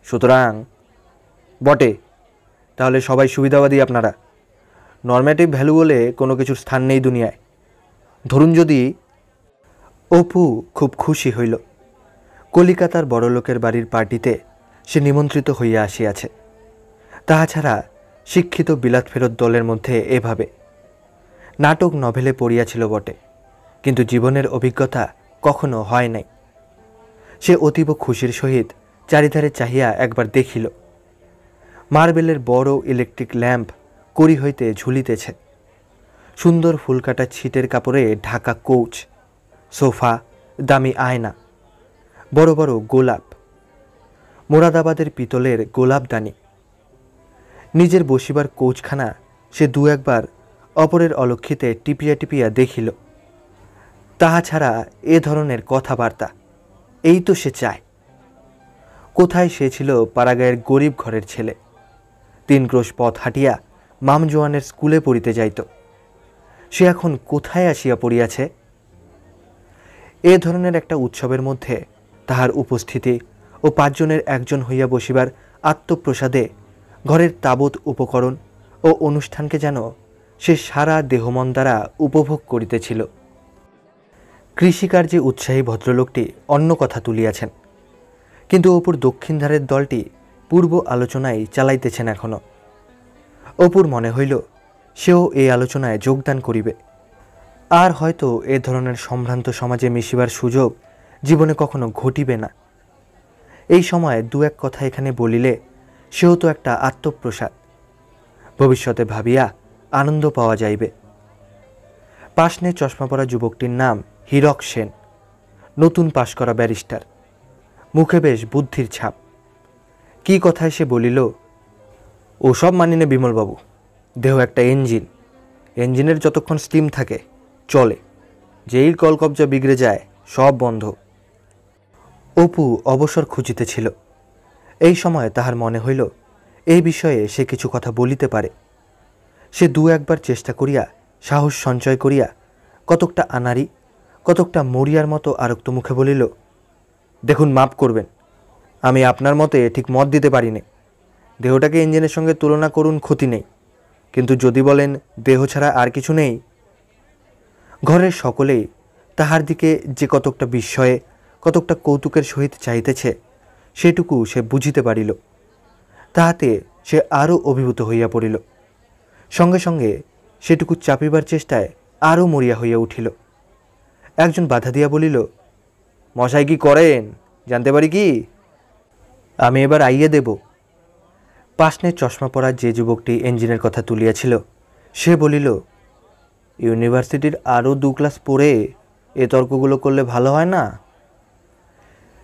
সুতরাং বটে, তাহলে সবাই সুবিধাবাদী আপনারা। নর্মেটিভ ভ্যালু বলে কোনো কিছুর স্থান নেই দুনিয়ায়। ধরুন যদি। অপু খুব খুশি হইল। কলিকাতার বড়লোকের বাড়ির পার্টিতে সে নিমন্ত্রিত হইয়া আসিয়াছে। তাহা ছাড়া শিক্ষিত বিলাত ফেরত দলের মধ্যে এভাবে নাটক নভেলে পড়িয়াছিল বটে, কিন্তু জীবনের অভিজ্ঞতা কখনো হয় নাই। সে অতীব খুশির সহিত চারিধারে চাহিয়া একবার দেখিল। মার্বেলের বড় ইলেকট্রিক ল্যাম্প কড়ি হইতে ঝুলিতেছে। সুন্দর ফুলকাটা ছিটের কাপড়ে ঢাকা কোচ, সোফা, দামি আয়না, বড় বড় গোলাপ, মোরাদাবাদের পিতলের গোলাপদানি। নিজের বসিবার কোচখানা সে দু একবার অপরের অলক্ষিতে টিপিয়া টিপিয়া দেখিল। তাহা ছাড়া এ ধরনের কথাবার্তা এই তো সে চায়। কোথায় সে ছিল পাড়াগাঁয়ের গরিব ঘরের ছেলে, 3 ক্রোশ পথ হাঁটিয়া মামজোয়ানের স্কুলে পড়িতে যাইত। সে এখন কোথায় আসিয়া পড়িয়াছে? এ ধরনের একটা উৎসবের মধ্যে তাহার উপস্থিতি ও 5 জনের একজন হইয়া বসিবার আত্মপ্রসাদে ঘরের তাবৎ উপকরণ ও অনুষ্ঠানকে যেন সে সারা দেহমন দ্বারা উপভোগ করিতেছিল। কৃষিকার্যে উৎসাহী ভদ্রলোকটি অন্য কথা তুলিয়াছেন, কিন্তু অপুর দক্ষিণ ধারের দলটি পূর্ব আলোচনায় চালাইতেছেন এখনও। অপুর মনে হইল সেও এই আলোচনায় যোগদান করিবে, আর হয়তো এ ধরনের সম্ভ্রান্ত সমাজে মিশিবার সুযোগ জীবনে কখনো ঘটিবে না। এই সময় দু এক কথা এখানে বলিলে সেও তো একটা আত্মপ্রসাদ, ভবিষ্যতে ভাবিয়া আনন্দ পাওয়া যাইবে। পাশনে চশমা পরা যুবকটির নাম হীরক সেন, নতুন পাশ করা ব্যারিস্টার, মুখে বেশ বুদ্ধির ছাপ। কি কথায় সে বলিল, ওসব মানি না বিমলবাবু, দেহ একটা ইঞ্জিন, ইঞ্জিনের যতক্ষণ স্টিম থাকে চলে, যেই কলকবজা বিগড়ে যায় সব বন্ধ। অপু অবসর খুঁজিতেছিল। এই সময় তাহার মনে হইল এই বিষয়ে সে কিছু কথা বলিতে পারে। সে দু একবার চেষ্টা করিয়া সাহস সঞ্চয় করিয়া কতকটা আনাড়ি, কতকটা মরিয়ার মতো আরক্ত মুখে বলিল, দেখুন মাপ করবেন, আমি আপনার মতে ঠিক মত দিতে পারি নে। দেহটাকে ইঞ্জিনের সঙ্গে তুলনা করুন, ক্ষতি নেই, কিন্তু যদি বলেন দেহ ছাড়া আর কিছু নেই। ঘরের সকলেই তাহার দিকে যে কতকটা বিস্ময়ে, কতকটা কৌতুকের সহিত চাইতেছে সেটুকু সে বুঝিতে পারিল। তাহাতে সে আরও অভিভূত হইয়া পড়িল। সঙ্গে সঙ্গে সেটুকু চাপিবার চেষ্টায় আরও মরিয়া হইয়া উঠিল। একজন বাধা দিয়া বলিল, মশাই কি করেন জানতে পারি কি? আমি এবার আইয়ে দেব। পাশনে চশমা পরা যে যুবকটি ইঞ্জিনের কথা তুলিয়াছিল সে বলিল, ইউনিভার্সিটির আরও 2 ক্লাস পড়ে এ তর্কগুলো করলে ভালো হয় না?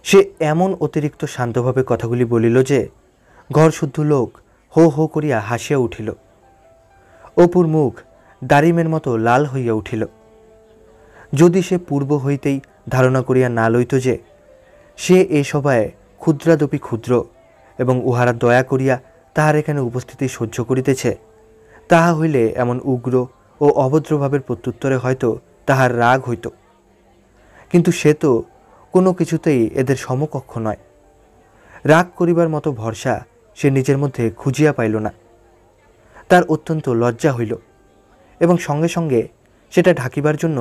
সে এমন অতিরিক্ত শান্তভাবে কথাগুলি বলিল যে ঘর শুদ্ধ লোক হো হো করিয়া হাসিয়া উঠিল। অপুর মুখ দারিমের মতো লাল হইয়া উঠিল। যদি সে পূর্ব হইতেই ধারণা করিয়া না লইত যে সে এই সভায় ক্ষুদ্রাদপি ক্ষুদ্র এবং উহারা দয়া করিয়া তাহার এখানে উপস্থিতি সহ্য করিতেছে, তাহা হইলে এমন উগ্র ও অভদ্রভাবের প্রত্যুত্তরে হয়তো তাহার রাগ হইত। কিন্তু সে তো কোনো কিছুতেই এদের সমকক্ষ নয়। রাগ করিবার মতো ভরসা সে নিজের মধ্যে খুঁজিয়া পাইল না। তার অত্যন্ত লজ্জা হইল এবং সঙ্গে সঙ্গে সেটা ঢাকিবার জন্য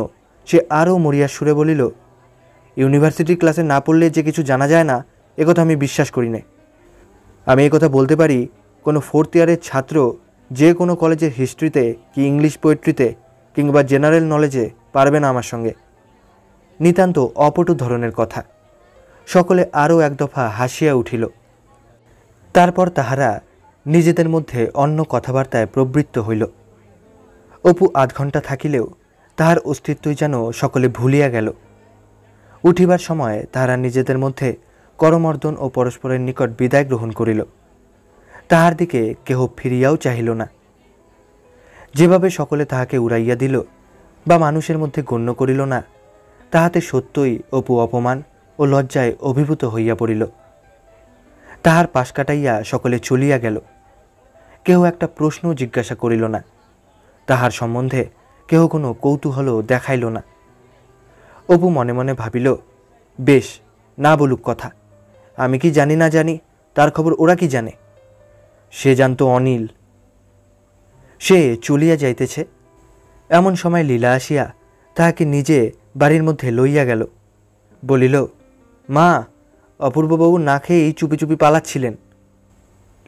সে আরও মরিয়ার সুরে বলিল, ইউনিভার্সিটি ক্লাসে না পড়লে যে কিছু জানা যায় না একথা আমি বিশ্বাস করি না। আমি একথা বলতে পারি, কোনো 4th ইয়ারের ছাত্র যে কোনো কলেজের হিস্ট্রিতে কি ইংলিশ পোয়েট্রিতে কিংবা জেনারেল নলেজে পারবে না আমার সঙ্গে। নিতান্ত অপটু ধরনের কথা। সকলে আরও এক দফা হাসিয়া উঠিল। তারপর তাহারা নিজেদের মধ্যে অন্য কথাবার্তায় প্রবৃত্ত হইল। অপু আধ ঘণ্টা থাকিলেও তাহার অস্তিত্বই যেন সকলে ভুলিয়া গেল। উঠিবার সময় তাহারা নিজেদের মধ্যে করমর্দন ও পরস্পরের নিকট বিদায় গ্রহণ করিল। তাহার দিকে কেহ ফিরিয়াও চাহিল না। যেভাবে সকলে তাহাকে উড়াইয়া দিল বা মানুষের মধ্যে গণ্য করিল না, তাহাতে সত্যই অপু অপমান ও লজ্জায় অভিভূত হইয়া পড়িল। তাহার পাশ কাটাইয়া সকলে চলিয়া গেল। কেহ একটা প্রশ্ন জিজ্ঞাসা করিল না। তাহার সম্বন্ধে কেহ কোনো কৌতূহলও দেখাইল না। অপু মনে মনে ভাবিল, বেশ, না বলুক কথা, আমি কি জানি না জানি, তার খবর ওরা কি জানে? সে জানত অনিল। সে চলিয়া যাইতেছে, এমন সময় লীলা আসিয়া তাহাকে নিজে বাড়ির মধ্যে লইয়া গেল। বলিল, মা, অপূর্ববাবু না খেয়েই চুপি চুপি পালাচ্ছিলেন।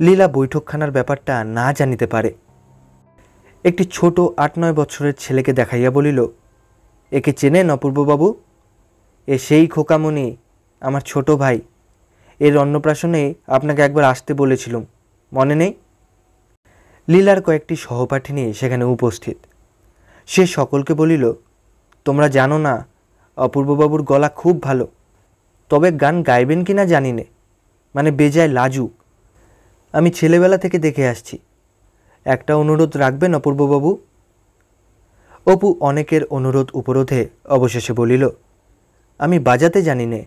লীলা বৈঠকখানার ব্যাপারটা না জানিতে পারে। একটি ছোট 8-9 বৎসরের ছেলেকে দেখাইয়া বলিল, একে চেনেন অপূর্ববাবু? এ সেই খোকামণি, আমার ছোট ভাই। এর অন্নপ্রাশনে আপনাকে একবার আসতে বলেছিলুম, মনে নেই? লীলার কয়েকটি সহপাঠিনী সেখানে উপস্থিত। সে সকলকে বলিল, তোমরা জানো না, অপূর্ববাবুর গলা খুব ভালো, তবে গান গাইবেন কি না জানি নে, মানে বেজায় লাজুক। আমি ছেলেবেলা থেকে দেখে আসছি। একটা অনুরোধ রাখবেন অপূর্ববাবু? অপু অনেকের অনুরোধ উপরোধে অবশেষে বলিল, আমি বাজাতে জানি নে,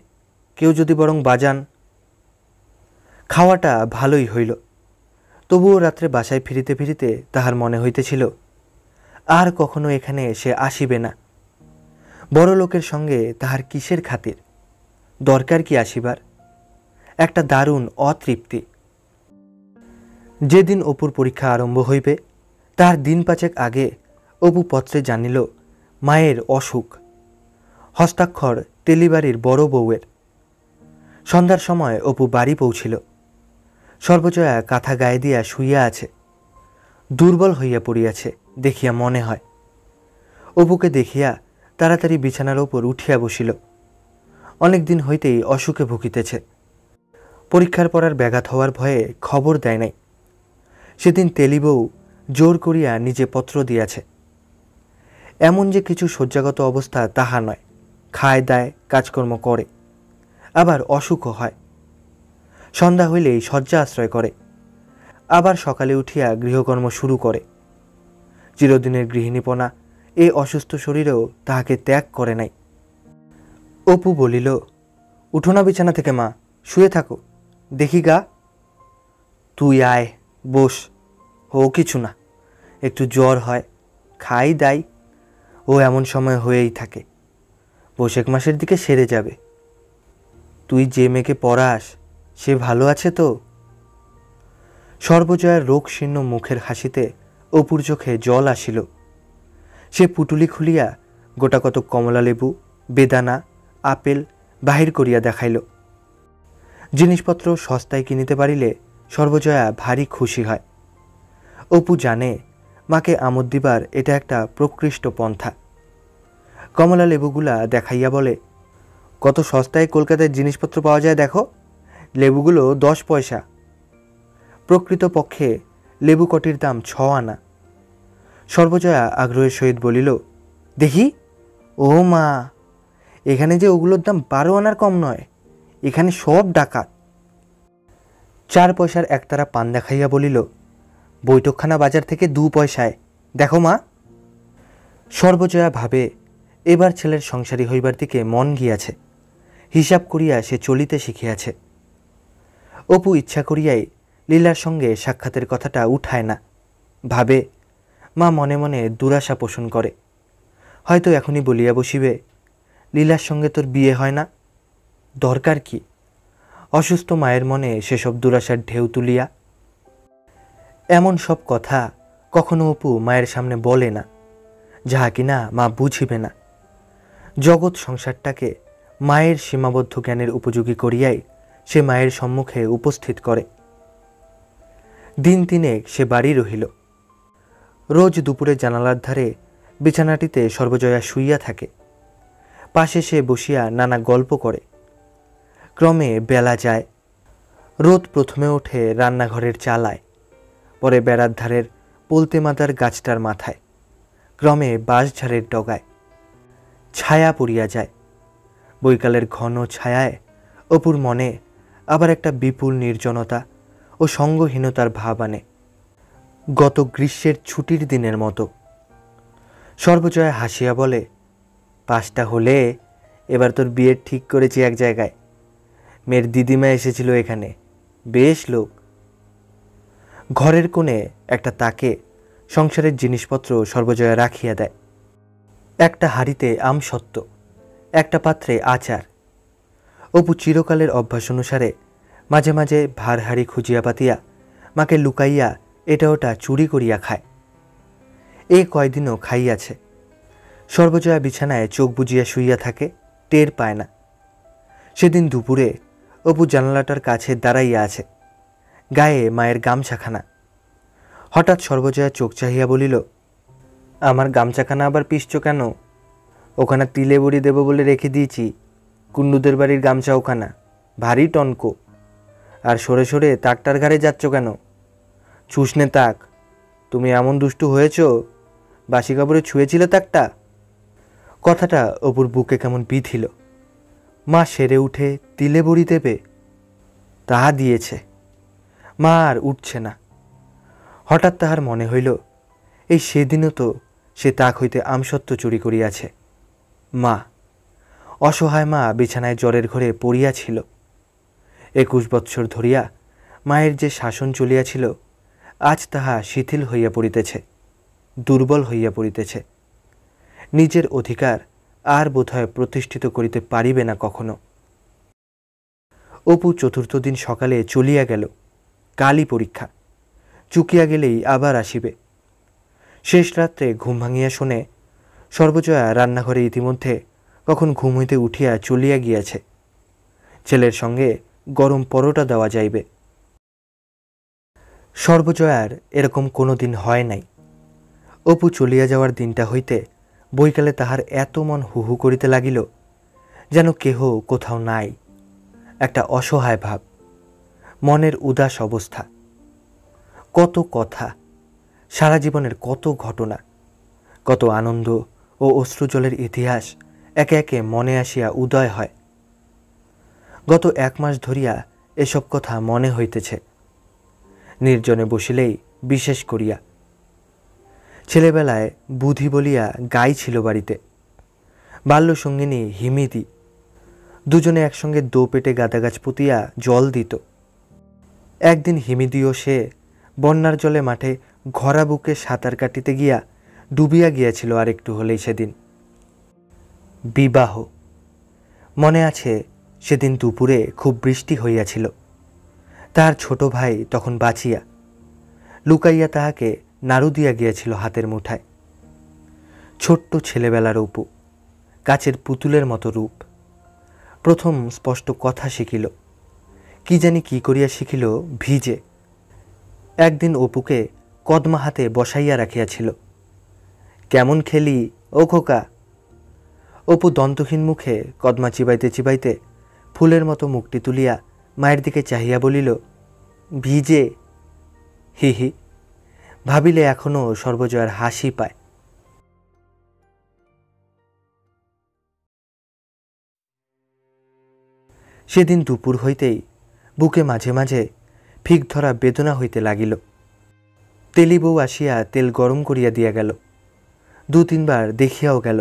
কেউ যদি বরং বাজান। খাওয়াটা ভালোই হইল। তবুও রাত্রে বাসায় ফিরিতে ফিরিতে তাহার মনে হইতেছিল আর কখনো এখানে সে আসিবে না। বড় লোকের সঙ্গে তাহার কিসের খাতির, দরকার কি আসিবার? একটা দারুণ অতৃপ্তি। যেদিন অপুর পরীক্ষা আরম্ভ হইবে তার দিন পাঁচেক আগে অপু পত্রে জানিল মায়ের অসুখ, হস্তাক্ষর তেলিবাড়ির বড় বউয়ের। সন্ধ্যার সময় অপু বাড়ি পৌঁছিল। সর্বজয়া কাঁথা গায়ে দিয়া শুইয়া আছে, দুর্বল হইয়া পড়িয়াছে দেখিয়া মনে হয়। অপুকে দেখিয়া তাড়াতাড়ি বিছানার ওপর উঠিয়া বসিল। অনেক দিন হইতেই অসুখে ভুগিতেছে। পরীক্ষার পড়ার ব্যাঘাত হওয়ার ভয়ে খবর দেয় নাই। সেদিন তেলিবউ জোর করিয়া নিজে পত্র দিয়াছে। এমন যে কিছু শয্যাগত অবস্থা তাহা নয়, খায় দায় কাজকর্ম করে, আবার অসুখও হয়। সন্ধ্যা হইলেই শয্যা আশ্রয় করে, আবার সকালে উঠিয়া গৃহকর্ম শুরু করে। চিরদিনের গৃহিণীপনা এই অসুস্থ শরীরেও তাহাকে ত্যাগ করে নাই। অপু বলিল, উঠো না বিছানা থেকে মা, শুয়ে থাকো, দেখি গা। তুই আয়, বস। ও কিছু না, একটু জ্বর হয়, খাই দাই, ও এমন সময় হয়েই থাকে। বৈশাখ মাসের দিকে সেরে যাবে। তুই যে মেয়েকে পড়াস সে ভালো আছে তো? সর্বজয়ার রোগশীর্ণ মুখের হাসিতে অপুর চোখে জল আসিল। সে পুটুলি খুলিয়া গোটা কত কমলা লেবু, বেদানা, আপেল বাহির করিয়া দেখাইল। জিনিসপত্র সস্তায় কিনিতে পারিলে সর্বজয়া ভারী খুশি হয়। অপু জানে মাকে আমোদ দিবার এটা একটা প্রকৃষ্ট পন্থা। কমলা লেবুগুলা দেখাইয়া বলে, কত সস্তায় কলকাতায় জিনিসপত্র পাওয়া যায় দেখো, লেবুগুলো 10 পয়সা। প্রকৃতপক্ষে লেবু কটির দাম 6 আনা। সর্বজয়া আগ্রহের সহিত বলিল, দেখি। ও মা, এখানে যে ওগুলোর দাম 12 আনার কম নয়, এখানে সব ডাকাত। 4 পয়সার একতারা পান দেখাইয়া বলিল, বৈঠকখানা বাজার থেকে 2 পয়সায়, দেখো মা। সর্বজয়া ভাবে এবার ছেলের সংসারী হইবার দিকে মন গিয়াছে, হিসাব করিয়া সে চলিতে শিখিয়াছে। অপু ইচ্ছা করিয়াই লীলার সঙ্গে সাক্ষাতের কথাটা উঠায় না। ভাবে মা মনে মনে দুরাশা পোষণ করে, হয়তো এখনই বলিয়া বসিবে, লীলার সঙ্গে তোর বিয়ে হয় না, দরকার কি? অসুস্থ মায়ের মনে সেসব দুরাশার ঢেউ তুলিয়া। এমন সব কথা কখনো অপু মায়ের সামনে বলে না, যাহা কিনা মা বুঝিবে না। জগৎ সংসারটাকে মায়ের সীমাবদ্ধ জ্ঞানের উপযোগী করিয়াই সে মায়ের সম্মুখে উপস্থিত করে। দিন তিনেক সে বাড়ি রহিল। রোজ দুপুরে জানালার ধারে বিছানাটিতে সর্বজয়া শুইয়া থাকে। পাশে সে বসিয়া নানা গল্প করে। ক্রমে বেলা যায়। রোদ প্রথমে ওঠে রান্নাঘরের চালায়, পরে বেড়ার ধারের পলতে মাদার গাছটার মাথায়, ক্রমে বাঁশঝাড়ের ডগায়। ছায়া পড়িয়া যায়। বৈকালের ঘন ছায়ায় অপুর মনে আবার একটা বিপুল নির্জনতা ও সঙ্গহীনতার ভাব আনে, গত গ্রীষ্মের ছুটির দিনের মতো। সর্বজয়া হাসিয়া বলে, 5টা হলে এবার তোর বিয়ে ঠিক করেছি এক জায়গায়। মেয়ের দিদিমা এসেছিল এখানে, বেশ লোক। ঘরের কোণে একটা তাকে সংসারের জিনিসপত্র সর্বজয়া রাখিয়া দেয়। একটা হাঁড়িতে আমসত্ত্ব, একটা পাত্রে আচার। অপু চিরকালের অভ্যাস অনুসারে মাঝে মাঝে ভার হাঁড়ি খুঁজিয়া পাতিয়া মাকে লুকাইয়া এটা ওটা চুরি করিয়া খায়। এই কয়দিনও খাইয়াছে। সর্বজয়া বিছানায় চোখ বুজিয়া শুইয়া থাকে, টের পায় না। সেদিন দুপুরে অপু জানালাটার কাছে দাঁড়াইয়া আছে, গায়ে মায়ের গামছাখানা। হঠাৎ সর্বজয়া চোখ চাহিয়া বলিল, আমার গামছাখানা আবার পিসছ কেন? ওখানে তিলে বড়ি দেব বলে রেখে দিয়েছি, কুন্ডুদের বাড়ির গামছা ওখানা, ভারী টনকো। আর সরে সরে তাকটার ঘাড়ে যাচ্ছ কেন? ছুসনে তাক, তুমি এমন দুষ্টু হয়েছ, বাসি কাপড়ে ছুঁয়েছিলে তাকটা? কথাটা অপুর বুকে কেমন বিঁধিল। মা সেরে উঠে তিলে বড়ি দেবে, তাহা দিয়েছে। মা আর উঠছে না। হঠাৎ তাহার মনে হইল, এই সেদিনও তো সে তাক হইতে আমসত্ত্ব চুরি করিয়াছে। মা, অসহায় মা বিছানায় জ্বরের ঘরে পড়িয়াছিল। 21 বৎসর ধরিয়া মায়ের যে শাসন চলিয়াছিল, আজ তাহা শিথিল হইয়া পড়িতেছে, দুর্বল হইয়া পড়িতেছে। নিজের অধিকার আর বোধহয় প্রতিষ্ঠিত করিতে পারিবে না কখনো। অপু 4র্থ দিন সকালে চলিয়া গেল। কালই পরীক্ষা। চুকিয়া গেলেই আবার আসিবে। শেষ রাত্রে ঘুম ভাঙিয়া শোনে সর্বজয়া রান্নাঘরে ইতিমধ্যে কখন ঘুম হইতে উঠিয়া চলিয়া গিয়াছে। ছেলের সঙ্গে গরম পরোটা দেওয়া যাইবে। সর্বজয়ার এরকম কোনো দিন হয় নাই। অপু চলিয়া যাওয়ার দিনটা হইতে বৈকালে তাহার এত মন হুহু করিতে লাগিল, যেন কেহ কোথাও নাই। একটা অসহায় ভাব, মনের উদাস অবস্থা। কত কথা, সারা জীবনের কত ঘটনা, কত আনন্দ ও অশ্রুজলের ইতিহাস একে একে মনে আসিয়া উদয় হয়। গত 1 মাস ধরিয়া এসব কথা মনে হইতেছে, নির্জনে বসিলেই বিশেষ করিয়া। ছেলেবেলায় বুধি বলিয়া গাই ছিল বাড়িতে, বাল্যসঙ্গিনী হিমিদি। দুজনে একসঙ্গে দো পেটে গাঁদাগাছ পুঁতিয়া জল দিত। একদিন হিমিদি ও সে বন্যার জলে মাঠে ঘরা বুকে সাঁতার কাটিতে গিয়া ডুবিয়া গিয়াছিল আর একটু হলেই সেদিন। বিবাহ। মনে আছে সেদিন দুপুরে খুব বৃষ্টি হইয়াছিল। তাহার ছোট ভাই তখন বাঁচিয়া, লুকাইয়া তাহাকে নাড়ু দিয়া গিয়াছিল হাতের মুঠায়। ছোট্ট ছেলেবেলার অপু, কাচের পুতুলের মতো রূপ। প্রথম স্পষ্ট কথা শিখিল, কি জানি কি করিয়া শিখিল, ভিজে। একদিন অপুকে কদমা হাতে বসাইয়া রাখিয়াছিল। কেমন খেলি ও খোকা? অপু দন্তহীন মুখে কদমা চিবাইতে চিবাইতে ফুলের মতো মুখটি তুলিয়া মায়ের দিকে চাহিয়া বলিল, ভিজে। হি হি। ভাবিলে এখনো সর্বজয়ার হাসি পায়। সেদিন দুপুর হইতেই বুকে মাঝে মাঝে ফিক ধরা বেদনা হইতে লাগিল। তেলি বউ আসিয়া তেল গরম করিয়া দিয়া গেল। 2-3 বার দেখিয়াও গেল।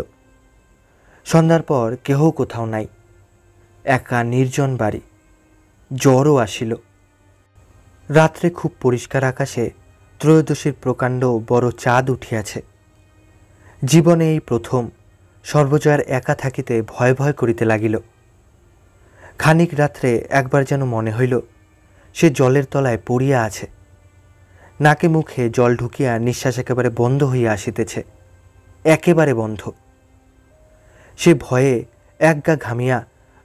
সন্ধ্যার পর কেহ কোথাও নাই, একা নির্জন বাড়ি। জ্বরও আসিল। রাত্রে খুব পরিষ্কার আকাশে ত্রয়োদশীর প্রকাণ্ড বড় চাঁদ উঠিয়াছে। জীবনে এই প্রথম সর্বজয়ার একা থাকিতে ভয় ভয় করিতে লাগিল। খানিক রাত্রে একবার যেন মনে হইল সে জলের তলায় পড়িয়া আছে। নাকে মুখে জল ঢুকিয়া নিঃশ্বাস একেবারে বন্ধ হইয়া আসিতেছে, একেবারে বন্ধ। সে ভয়ে একগা ঘামিয়া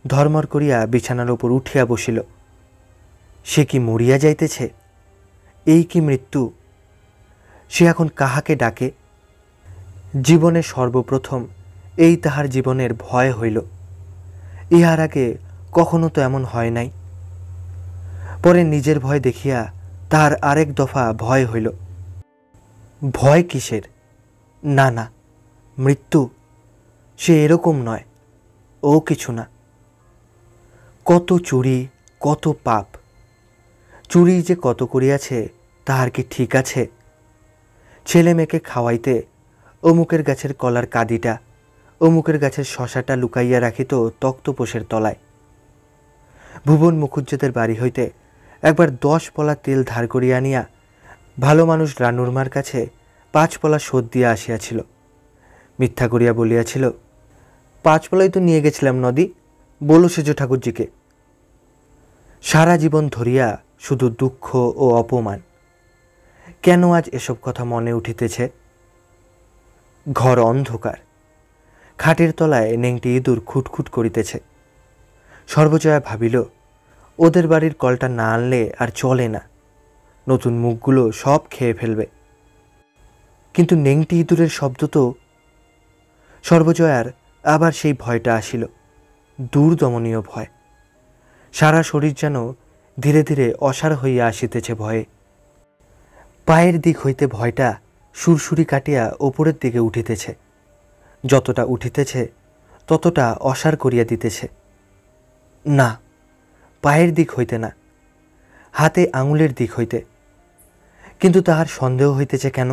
ধর্মর করিয়া বিছানার উপর উঠিয়া বসিল। সে কি মরিয়া যাইতেছে? এই কি মৃত্যু? সে এখন কাহাকে ডাকে? জীবনে সর্বপ্রথম এই তাহার জীবনের ভয় হইল। ইহার আগে কখনো তো এমন হয় নাই। পরে নিজের ভয় দেখিয়া তাহার আরেক দফা ভয় হইল। ভয় কিসের? না না, মৃত্যু। সে এরকম নয়, ও কিছু না। কত চুরি, কত পাপ। চুরি যে কত করিয়াছে তাহার কি ঠিক আছে? ছেলে মেয়েকে খাওয়াইতে অমুকের গাছের কলার কাদিটা, অমুকের গাছের শশাটা লুকাইয়া রাখিত তক্তপোষের তলায়। ভুবন মুখুজ্জেদের বাড়ি হইতে একবার 10 পলা তেল ধার করিয়া আনিয়া ভালো মানুষ রানুরমার কাছে 5 পলা শোধ দিয়া আসিয়াছিল। মিথ্যা করিয়া বলিয়াছিল, 5 পলাই তো নিয়ে গেছিলাম নদী, বলো সেজ ঠাকুরজিকে। সারা জীবন ধরিয়া শুধু দুঃখ ও অপমান। কেন আজ এসব কথা মনে উঠিতেছে? ঘর অন্ধকার, খাটের তলায় নেংটি ইঁদুর খুটখুট করিতেছে। সর্বজয়া ভাবিল, ওদের বাড়ির কলটা না আনলে আর চলে না, নতুন মুখগুলো সব খেয়ে ফেলবে। কিন্তু নেংটি ইঁদুরের শব্দ তো। সর্বজয়ার আবার সেই ভয়টা আসিল, দুর্দমনীয় ভয়। সারা শরীর যেন ধীরে ধীরে অসাড় হইয়া আসিতেছে ভয়ে। পায়ের দিক হইতে ভয়টা সুরসুরি কাটিয়া ওপরের দিকে উঠিতেছে। যতটা উঠিতেছে ততটা অসাড় করিয়া দিতেছে। না, পায়ের দিক হইতে না, হাতে আঙুলের দিক হইতে। কিন্তু তাহার সন্দেহ হইতেছে কেন?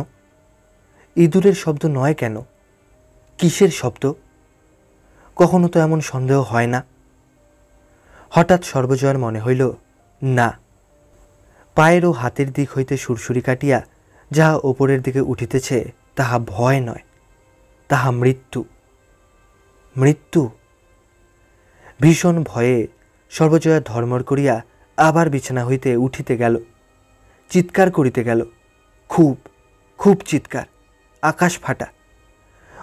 ইঁদুরের শব্দ নয় কেন? কিসের শব্দ? কখনো তো এমন সন্দেহ হয় না। হঠাৎ সর্বজয়ার মনে হইল, না, পায়ের ও হাতের দিক হইতে সুরসুরি কাটিয়া যাহা ওপরের দিকে উঠিতেছে তাহা ভয় নয়, তাহা মৃত্যু। মৃত্যু। ভীষণ ভয়ে সর্বজয়া ধর্মর করিয়া আবার বিছানা হইতে উঠিতে গেল, চিৎকার করিতে গেল, খুব খুব চিৎকার, আকাশ ফাটা।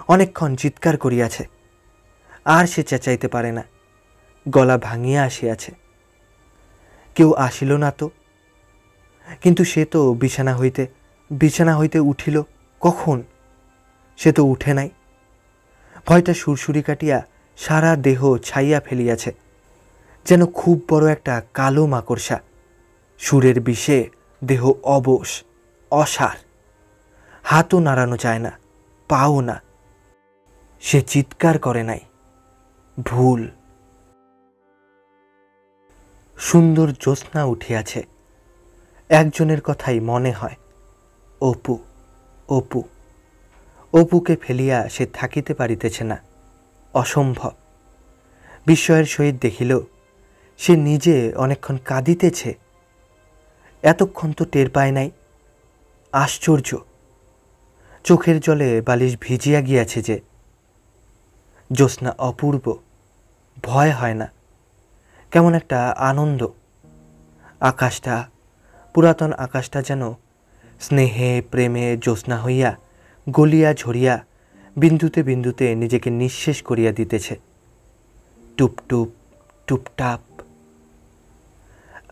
অনেকক্ষণ চিৎকার করিয়াছে, আর সে চেঁচাইতে পারে না, গলা ভাঙিয়া আসিয়াছে। কেউ আসিল না তো, কিন্তু সে তো বিছানা হইতে উঠিল কখন? সে তো উঠে নাই। ভয়টা সুরসুরি কাটিয়া সারা দেহ ছাইয়া ফেলিয়াছে, যেন খুব বড় একটা কালো মাকড়সা। সুরের বিষে দেহ অবশ, অসার, হাতও নাড়ানো যায় না, পাও না। সে চিৎকার করে নাই, ভুল। সুন্দর জ্যোৎস্না উঠিয়াছে। একজনের কথাই মনে হয়, অপু, অপু। অপুকে ফেলিয়া সে থাকিতে পারিতেছে না, অসম্ভব। বিস্ময়ের সহিত দেখিল সে নিজে অনেকক্ষণ কাঁদিতেছে। এতক্ষণ তো টের পায় নাই। আশ্চর্য! চোখের জলে বালিশ ভিজিয়া গিয়াছে যে। জ্যোৎস্না অপূর্ব, ভয় হয় না, কেমন একটা আনন্দ। আকাশটা, পুরাতন আকাশটা যেন স্নেহে প্রেমে জ্যোৎস্না হইয়া গলিয়া ঝরিয়া বিন্দুতে বিন্দুতে নিজেকে নিঃশেষ করিয়া দিতেছে। টুপটুপ টুপটাপ।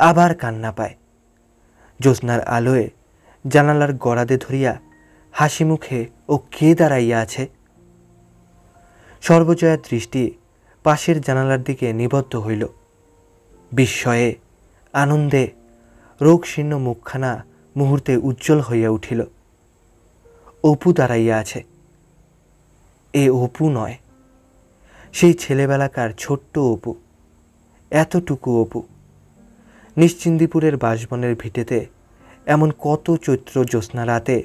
আবার কান্না পায়। জ্যোৎস্নার আলোয় জানালার গড়াদে ধরিয়া হাসি মুখে ও কে দাঁড়াইয়া আছে? সর্বজয়ার দৃষ্টি পাশের জানালার দিকে নিবদ্ধ হইল। বিস্ময়ে, আনন্দে রোগশীর্ণ মুখখানা মুহূর্তে উজ্জ্বল হইয়া উঠিল। অপু দাঁড়াইয়া আছে। এ অপু নয়, সেই ছেলেবেলাকার ছোট্ট অপু, এতটুকু অপু। নিশ্চিন্দিপুরের বাঁশবনের ভিটেতে এমন কত চৈত্র জ্যোৎস্না রাতে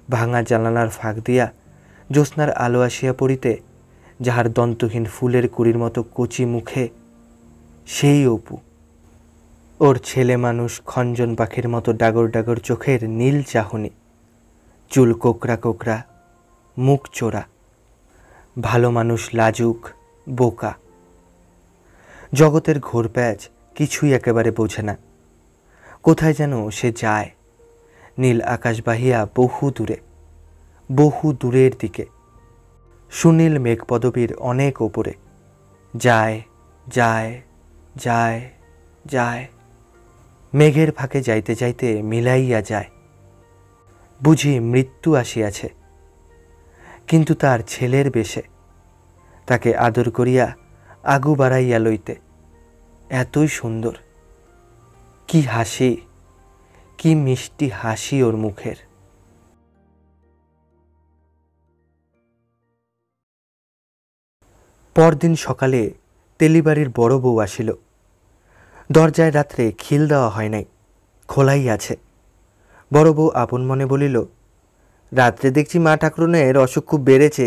ভাঙা জানালার ফাঁক দিয়া জ্যোৎস্নার আলো আসিয়া পড়িতে, যাহার দন্তহীন ফুলের কুড়ির মতো কচি মুখে, সেই অপু। ওর ছেলে মানুষ খঞ্জন পাখির মতো ডাগর ডাগর চোখের নীল চাহনি, চুল কোকড়া কোকড়া, মুখ চোরা। ভালো মানুষ লাজুক, বোকা। জগতের ঘোর প্যাচ কিছুই একেবারে বোঝে না। কোথায় যেন সে যায়, নীল আকাশ বাহিয়া বহু দূরের দিকে, সুনীল মেঘপদবীর অনেক ওপরে। যায় যায় যায় যায়, মেঘের ফাঁকে যাইতে যাইতে মিলাইয়া যায়। বুঝি মৃত্যু আসিয়াছে, কিন্তু তার ছেলের বেশে, তাকে আদর করিয়া আগু বাড়াইয়া লইতে। এতই সুন্দর, কি হাসি, কি মিষ্টি হাসি ওর মুখের। পরদিন সকালে তেলিবাড়ির বড় বউ আসিল। দরজায় রাত্রে খিল দেওয়া হয় নাই, খোলাই আছে। বড় বউ আপন মনে বলিল, রাত্রে দেখছি মা ঠাকুরনের অসুখ খুব বেড়েছে,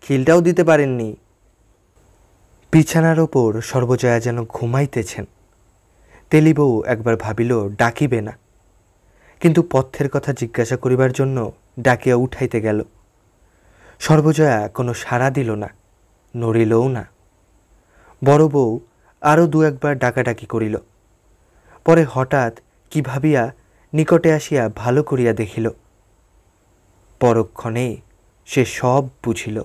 খিলটাও দিতে পারেননি। বিছানার ওপর সর্বজয়া যেন ঘুমাইতেছেন। তেলি বউ একবার ভাবিল ডাকিবে না, কিন্তু পথ্যের কথা জিজ্ঞাসা করিবার জন্য ডাকিয়া উঠাইতে গেল। সর্বজয়া কোনো সাড়া দিল না, নড়িলও না। বড় বউ আরও দু একবার ডাকাডাকি করিল। পরে হঠাৎ কি ভাবিয়া নিকটে আসিয়া ভালো করিয়া দেখিল। পরক্ষণেই সে সব বুঝিল।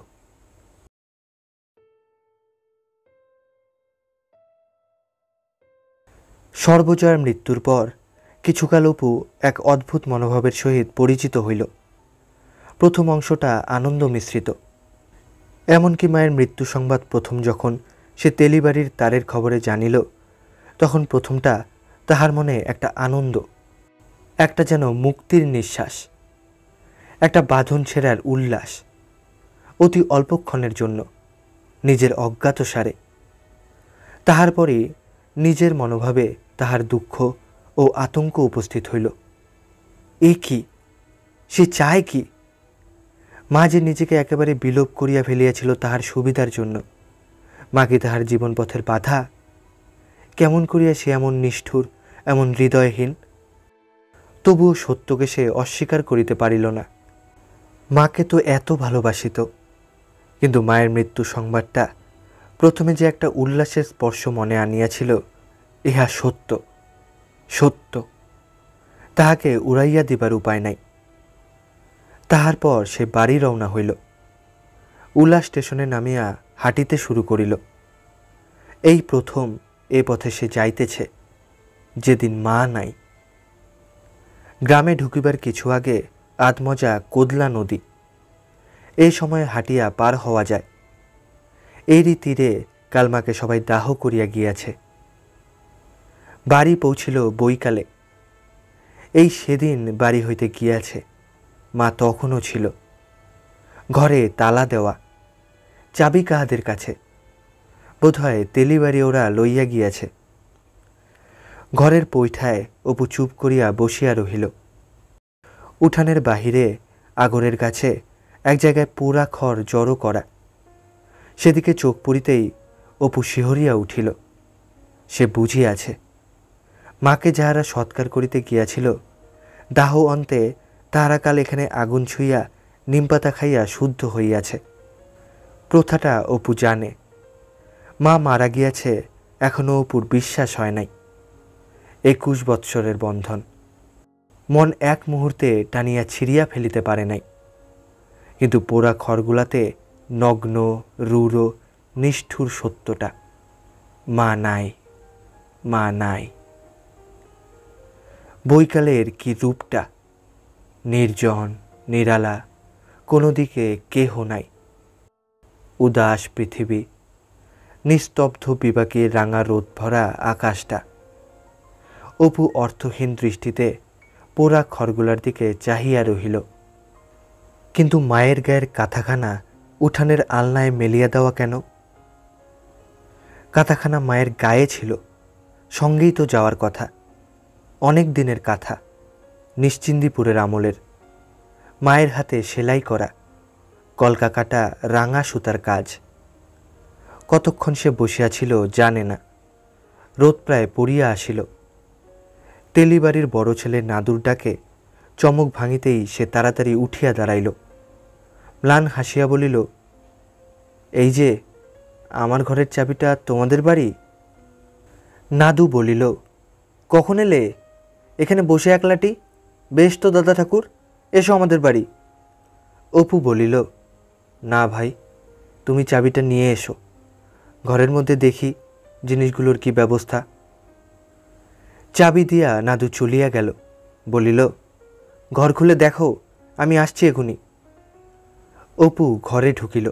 সর্বজয়ার মৃত্যুর পর কিছুকাল অপু এক অদ্ভুত মনোভাবের সহিত পরিচিত হইল। প্রথম অংশটা আনন্দ মিশ্রিত। এমনকি মায়ের মৃত্যু সংবাদ প্রথম যখন সে তেলিবাড়ির তারের খবরে জানিল, তখন প্রথমটা তাহার মনে একটা আনন্দ, একটা যেন মুক্তির নিঃশ্বাস, একটা বাঁধন ছেঁড়ার উল্লাস। অতি অল্পক্ষণের জন্য, নিজের অজ্ঞাতসারে। তাহার পরে নিজের মনোভাবে তাহার দুঃখ ও আতঙ্ক উপস্থিত হইল। এ কি, সে চায় কি? মা যে নিজেকে একেবারে বিলোপ করিয়া ফেলিয়াছিল তাহার সুবিধার জন্য, মা কি তাহার জীবনপথের বাধা? কেমন করিয়া সে এমন নিষ্ঠুর, এমন হৃদয়হীন? তবুও সত্যকে সে অস্বীকার করিতে পারিল না। মাকে তো এত ভালোবাসিত, কিন্তু মায়ের মৃত্যু সংবাদটা প্রথমে যে একটা উল্লাসের স্পর্শ মনে আনিয়াছিল, ইহা সত্য, সত্য, তাহাকে উড়াইয়া দিবার উপায় নাই। তাহার পর সে বাড়ি রওনা হইল। উলা স্টেশনে নামিয়া হাঁটিতে শুরু করিল। এই প্রথম এ পথে সে যাইতেছে, যেদিন মা নাই। গ্রামে ঢুকিবার কিছু আগে আধমজা কোদলা নদী। এই সময়ে হাঁটিয়া পার হওয়া যায়। এরই তীরে কালমাকে সবাই দাহ করিয়া গিয়াছে। বাড়ি পৌঁছিল বৈকালে। এই সেদিন বাড়ি হইতে গিয়াছে। মা তখনও ছিল। ঘরে তালা দেওয়া। চাবি কাহাদের কাছে? বোধহয় তেলিবাড়ি ওরা লইয়া গিয়াছে। ঘরের পৈঠায় অপু চুপ করিয়া বসিয়া রহিল। উঠানের বাহিরে আগরের কাছে এক জায়গায় পোড়া খড় জড়ো করা। সেদিকে চোখ পড়িতেই অপু শিহরিয়া উঠিল। সে বুঝিয়াছে, মাকে যাহারা সৎকার করিতে গিয়াছিল, দাহ অন্তে তাহারা কাল এখানে আগুন ছুঁইয়া নিমপাতা খাইয়া শুদ্ধ হইয়াছে। প্রথাটা অপু জানে। মা মারা গিয়াছে এখনও অপুর বিশ্বাস হয় নাই। 21 বৎসরের বন্ধন। মন এক মুহূর্তে টানিয়া ছিঁড়িয়া ফেলিতে পারে নাই। কিন্তু পোড়া খড়গুলাতে নগ্ন রূঢ় নিষ্ঠুর সত্যটা, মা নাই, মা নাই। বৈকালের কি রূপটা! নির্জন, নিরালা, কোনো দিকে কেহ নাই। উদাস পৃথিবী, নিস্তব্ধ বিবাকের রাঙা রোদ ভরা আকাশটা। অপু অর্থহীন দৃষ্টিতে পোড়া খড়গুলার দিকে চাহিয়া রহিল। কিন্তু মায়ের গায়ের কাঁথাখানা উঠানের আলনায় মেলিয়া দেওয়া কেন? কাঁথাখানা মায়ের গায়ে ছিল, সঙ্গেই তো যাওয়ার কথা। অনেক দিনের কাঁথা, নিশ্চিন্দিপুরের আমলের। মায়ের হাতে সেলাই করা, কলকা কাটা রাঙা সুতার কাজ। কতক্ষণ সে বসিয়াছিল জানে না। রোদ প্রায় পড়িয়া আসিল। তেলিবাড়ির বড় ছেলে নাদুর ডাকে চমক ভাঙিতেই সে তাড়াতাড়ি উঠিয়া দাঁড়াইল। ম্লান হাসিয়া বলিল, এই যে আমার ঘরের চাবিটা তোমাদের বাড়ি? নাদু বলিল, কখন এলে? এখানে বসে একলাটি? বেশ তো দাদা ঠাকুর, এসো আমাদের বাড়ি। অপু বলিল, না ভাই, তুমি চাবিটা নিয়ে এসো। ঘরের মধ্যে দেখি জিনিসগুলোর কি ব্যবস্থা। চাবি দিয়া নাদু চলিয়া গেল। বলিল, ঘর খুলে দেখো, আমি আসছি এখুনি। অপু ঘরে ঢুকিল।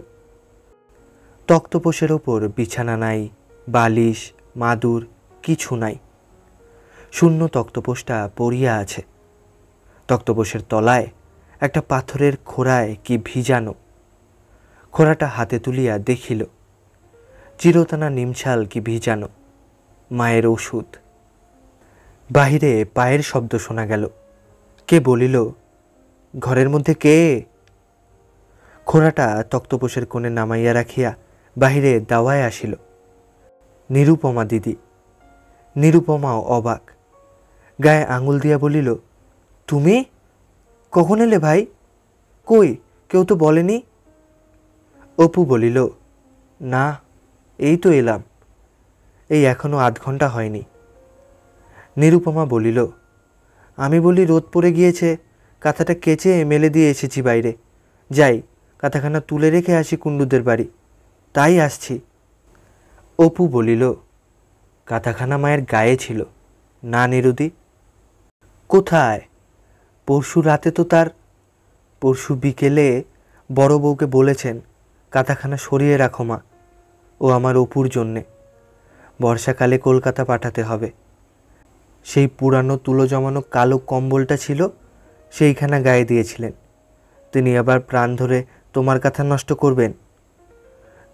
তক্তপোষের ওপর বিছানা নাই, বালিশ, মাদুর কিছু নাই। শূন্য তক্তপোষটা পড়িয়া আছে। তক্তপোষের তলায় একটা পাথরের খোড়ায় কি ভিজানো। খোড়াটা হাতে তুলিয়া দেখিল, চিরতানা নিমছাল কি ভিজানো। মায়ের ওষুধ। বাহিরে পায়ের শব্দ শোনা গেল। কে বলিল, ঘরের মধ্যে কে? খোড়াটা তক্তপোষের কোণে নামাইয়া রাখিয়া বাহিরে দাওয়ায় আসিল। নিরুপমা দিদি। নিরুপমাও অবাক। গায়ে আঙুল দিয়া বলিল, তুমি কখন এলে ভাই? কই, কেউ তো বলেনি। অপু বলিল, না, এই তো এলাম, এই এখনো আধ ঘন্টা হয়নি। নিরুপমা বলিল, আমি বলি রোদ পড়ে গিয়েছে, কাঁথাটা কেচে মেলে দিয়ে এসেছি বাইরে। যাই, কাঁথাখানা তুলে রেখে আসি কুণ্ডুদের বাড়ি, তাই আসছি। অপু বলিল, কাঁথাখানা মায়ের গায়ে ছিল না নিরুদি? কোথায়? পরশু রাতে তো তার। পরশু বিকেলে বড় বউকে বলেছেন, কাঁথাখানা সরিয়ে রাখো মা, ও আমার অপুর জন্যে। বর্ষাকালে কলকাতা পাঠাতে হবে। সেই পুরানো তুলো জমানো কালো কম্বলটা ছিল, সেইখানা গায়ে দিয়েছিলেন। তিনি আবার প্রাণ ধরে তোমার কাঁথা নষ্ট করবেন।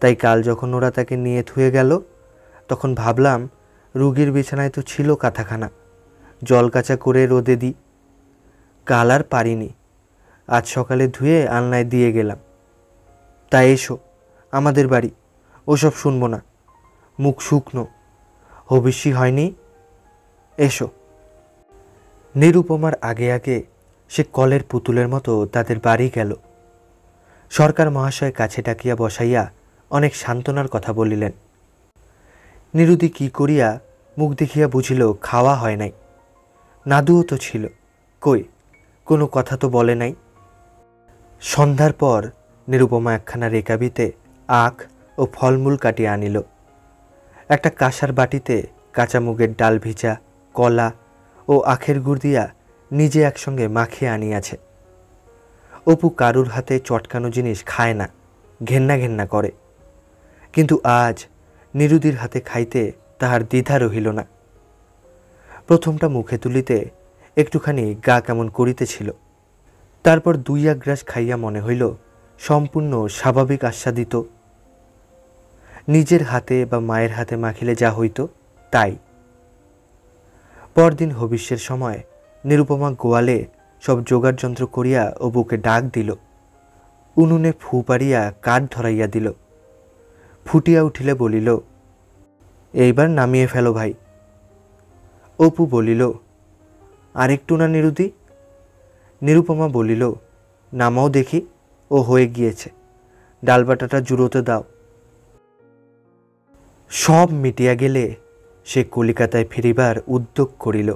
তাই কাল যখন ওরা তাকে নিয়ে থুয়ে গেল, তখন ভাবলাম রুগীর বিছানায় তো ছিল কাঁথাখানা, জল কাচা করে রোদে দিই। কাল আর পারিনি, আজ সকালে ধুয়ে আলনায় দিয়ে গেলাম। তাই এসো আমাদের বাড়ি, ওসব শুনবো না। মুখ শুকনো, হবিষ্যি হয়নি, এসো। নিরুপমার আগে আগে সে কলের পুতুলের মতো তাদের বাড়ি গেল। সরকার মহাশয় কাছে ডাকিয়া বসাইয়া অনেক সান্ত্বনার কথা বলিলেন। নিরুদি কি করিয়া মুখ দেখিয়া বুঝিল খাওয়া হয় নাই। নাদুও তো ছিল, কই কোনো কথা তো বলে নাই। সন্ধ্যার পর নিরুপমা একখানা রেকাবিতে আখ ও ফলমূল কাটিয়ে আনিল। একটা কাঁসার বাটিতে কাঁচা মুগের ডাল ভিজা, কলা ও আখের গুড় দিয়া নিজে একসঙ্গে মাখিয়ে আনিয়াছে। অপু কারুর হাতে চটকানো জিনিস খায় না, ঘেন্না ঘেন্না করে, কিন্তু আজ নিরুদির হাতে খাইতে তাহার দ্বিধা রহিল না। প্রথমটা মুখে তুলিতে একটুখানি গা কেমন করিতেছিল, তারপর 2-1 গ্রাস খাইয়া মনে হইল সম্পূর্ণ স্বাভাবিক আস্বাদিত, নিজের হাতে বা মায়ের হাতে মাখিলে যা হইত তাই। পরদিন হবিষ্যের সময় নিরুপমা গোয়ালে সব জোগাড় যন্ত্র করিয়া অপুকে ডাক দিল। উনুনে ফু পাড়িয়া কাঠ ধরাইয়া দিল। ফুটিয়া উঠিলে বলিল, এইবার নামিয়ে ফেলো ভাই। অপু বলিল, আরেকটু না নিরুদি? নিরুপমা বলিল, নামাও দেখি, ও হয়ে গিয়েছে, ডালবাটাটা জুড়োতে দাও। সব মিটিয়া গেলে সে কলিকাতায় ফিরিবার উদ্যোগ করিল।